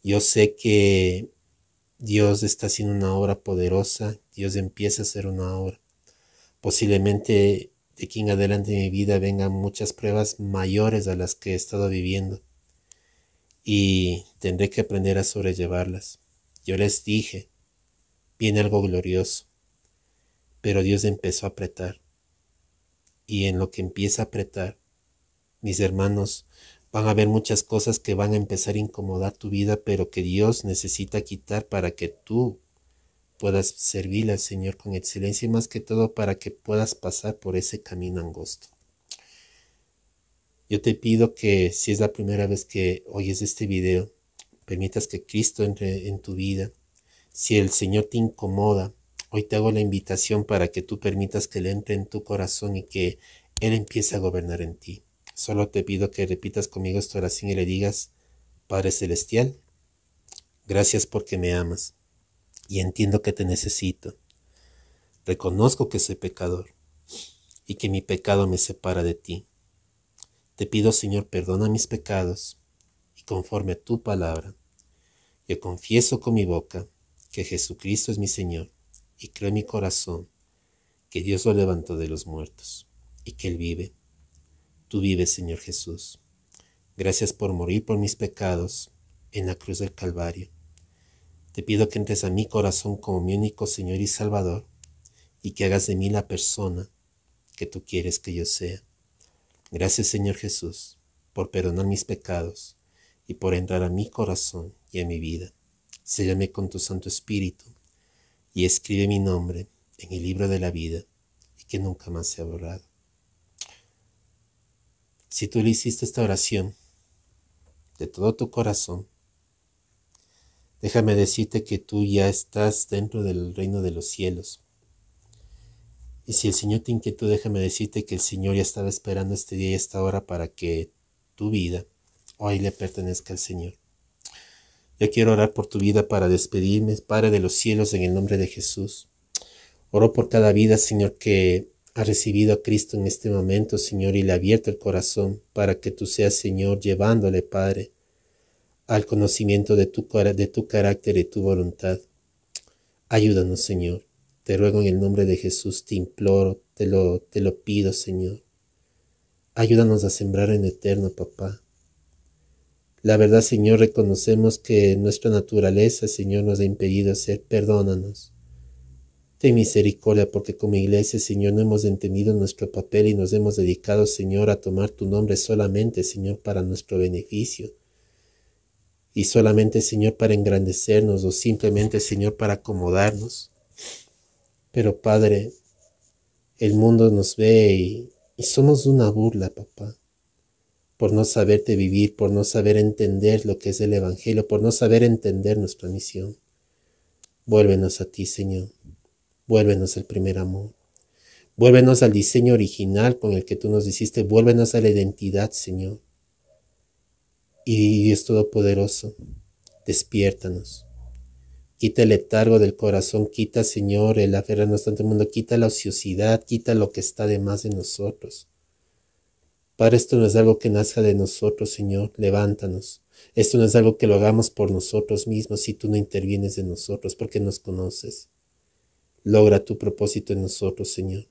Yo sé que Dios está haciendo una obra poderosa, Dios empieza a hacer una obra. Posiblemente de aquí en adelante en mi vida vengan muchas pruebas mayores a las que he estado viviendo y tendré que aprender a sobrellevarlas. Yo les dije, viene algo glorioso, pero Dios empezó a apretar. Y en lo que empieza a apretar, mis hermanos, Van a haber muchas cosas que van a empezar a incomodar tu vida, pero que Dios necesita quitar para que tú puedas servirle al Señor con excelencia y más que todo para que puedas pasar por ese camino angosto. Yo te pido que si es la primera vez que oyes este video, permitas que Cristo entre en tu vida. Si el Señor te incomoda, hoy te hago la invitación para que tú permitas que Él entre en tu corazón y que Él empiece a gobernar en ti. Solo te pido que repitas conmigo esta oración y le digas: Padre Celestial, gracias porque me amas y entiendo que te necesito. Reconozco que soy pecador y que mi pecado me separa de ti. Te pido, Señor, perdona mis pecados y conforme a tu palabra, yo confieso con mi boca que Jesucristo es mi Señor y creo en mi corazón que Dios lo levantó de los muertos y que Él vive. Tú vives, Señor Jesús. Gracias por morir por mis pecados en la cruz del Calvario. Te pido que entres a mi corazón como mi único Señor y Salvador y que hagas de mí la persona que tú quieres que yo sea. Gracias, Señor Jesús, por perdonar mis pecados y por entrar a mi corazón y a mi vida. Séllame con tu Santo Espíritu y escribe mi nombre en el libro de la vida y que nunca más sea borrado. Si tú le hiciste esta oración de todo tu corazón, déjame decirte que tú ya estás dentro del reino de los cielos. Y si el Señor te inquietó, déjame decirte que el Señor ya estaba esperando este día y esta hora para que tu vida hoy le pertenezca al Señor. Yo quiero orar por tu vida para despedirme, Padre de los cielos, en el nombre de Jesús. Oro por cada vida, Señor, que ha recibido a Cristo en este momento, Señor, y le ha abierto el corazón para que tú seas, Señor, llevándole, Padre, al conocimiento de tu carácter y tu voluntad. Ayúdanos, Señor. Te ruego en el nombre de Jesús, te imploro, te lo pido, Señor. Ayúdanos a sembrar en eterno, papá. La verdad, Señor, reconocemos que nuestra naturaleza, Señor, nos ha impedido ser. Perdónanos. Ten misericordia porque como iglesia, Señor, no hemos entendido nuestro papel y nos hemos dedicado, Señor, a tomar tu nombre solamente, Señor, para nuestro beneficio. Y solamente, Señor, para engrandecernos o simplemente, Señor, para acomodarnos. Pero, Padre, el mundo nos ve y somos una burla, papá, por no saberte vivir, por no saber entender lo que es el Evangelio, por no saber entender nuestra misión. Vuélvenos a ti, Señor. Vuélvenos al primer amor. Vuélvenos al diseño original con el que tú nos hiciste. Vuélvenos a la identidad, Señor. Y Dios Todopoderoso, despiértanos. Quita el letargo del corazón, quita, Señor, el aferrarnos tanto al mundo, quita la ociosidad, quita lo que está de más de nosotros. Padre, esto no es algo que nazca de nosotros, Señor, levántanos. Esto no es algo que lo hagamos por nosotros mismos si tú no intervienes en nosotros, porque nos conoces. Logra tu propósito en nosotros, Señor,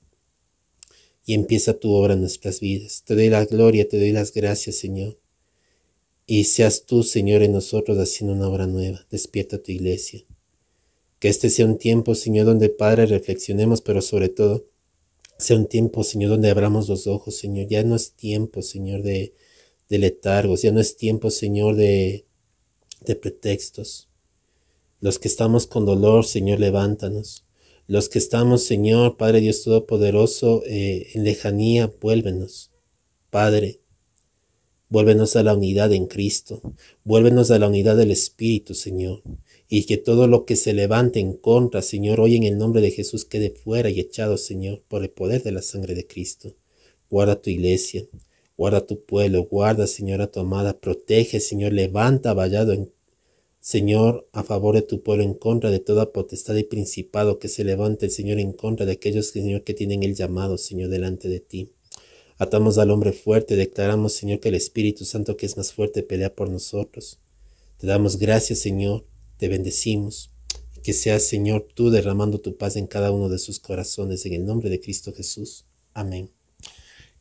y empieza tu obra en nuestras vidas. Te doy la gloria, te doy las gracias, Señor, y seas tú, Señor, en nosotros haciendo una obra nueva. Despierta tu iglesia. Que este sea un tiempo, Señor, donde, Padre, reflexionemos, pero sobre todo, sea un tiempo, Señor, donde abramos los ojos, Señor. Ya no es tiempo, Señor, de letargos. Ya no es tiempo, Señor, de pretextos. Los que estamos con dolor, Señor, levántanos. Los que estamos, Señor, Padre Dios Todopoderoso, en lejanía, vuélvenos. Padre, vuélvenos a la unidad en Cristo. Vuélvenos a la unidad del Espíritu, Señor. Y que todo lo que se levante en contra, Señor, hoy en el nombre de Jesús quede fuera y echado, Señor, por el poder de la sangre de Cristo. Guarda tu iglesia, guarda tu pueblo, guarda, Señor, a tu amada, protege, Señor, levanta vallado, Señor, a favor de tu pueblo, en contra de toda potestad y principado que se levante, Señor, en contra de aquellos, Señor, que tienen el llamado, Señor, delante de ti. Atamos al hombre fuerte, declaramos, Señor, que el Espíritu Santo, que es más fuerte, pelea por nosotros. Te damos gracias, Señor. Te bendecimos, y que seas, Señor, tú derramando tu paz en cada uno de sus corazones, en el nombre de Cristo Jesús. Amén.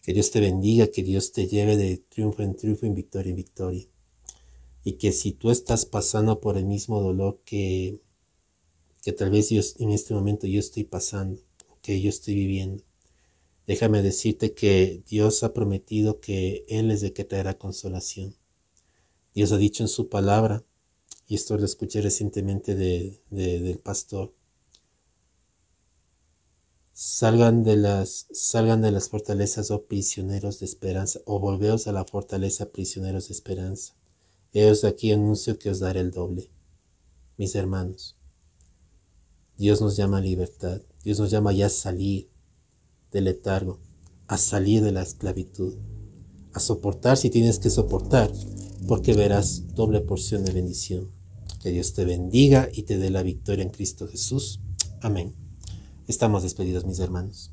Que Dios te bendiga, que Dios te lleve de triunfo en triunfo, en victoria, y que si tú estás pasando por el mismo dolor que tal vez yo, en este momento yo estoy pasando, que yo estoy viviendo, Déjame decirte que Dios ha prometido que Él es el que traerá consolación. Dios ha dicho en su palabra, y esto lo escuché recientemente del pastor: salgan de las fortalezas, oh prisioneros de esperanza, o volveos a la fortaleza, prisioneros de esperanza. Heos aquí anuncio que os daré el doble. Mis hermanos, Dios nos llama a libertad. Dios nos llama ya a salir del letargo, a salir de la esclavitud, a soportar si tienes que soportar, porque verás doble porción de bendición. Que Dios te bendiga y te dé la victoria en Cristo Jesús. Amén. Estamos despedidos, mis hermanos.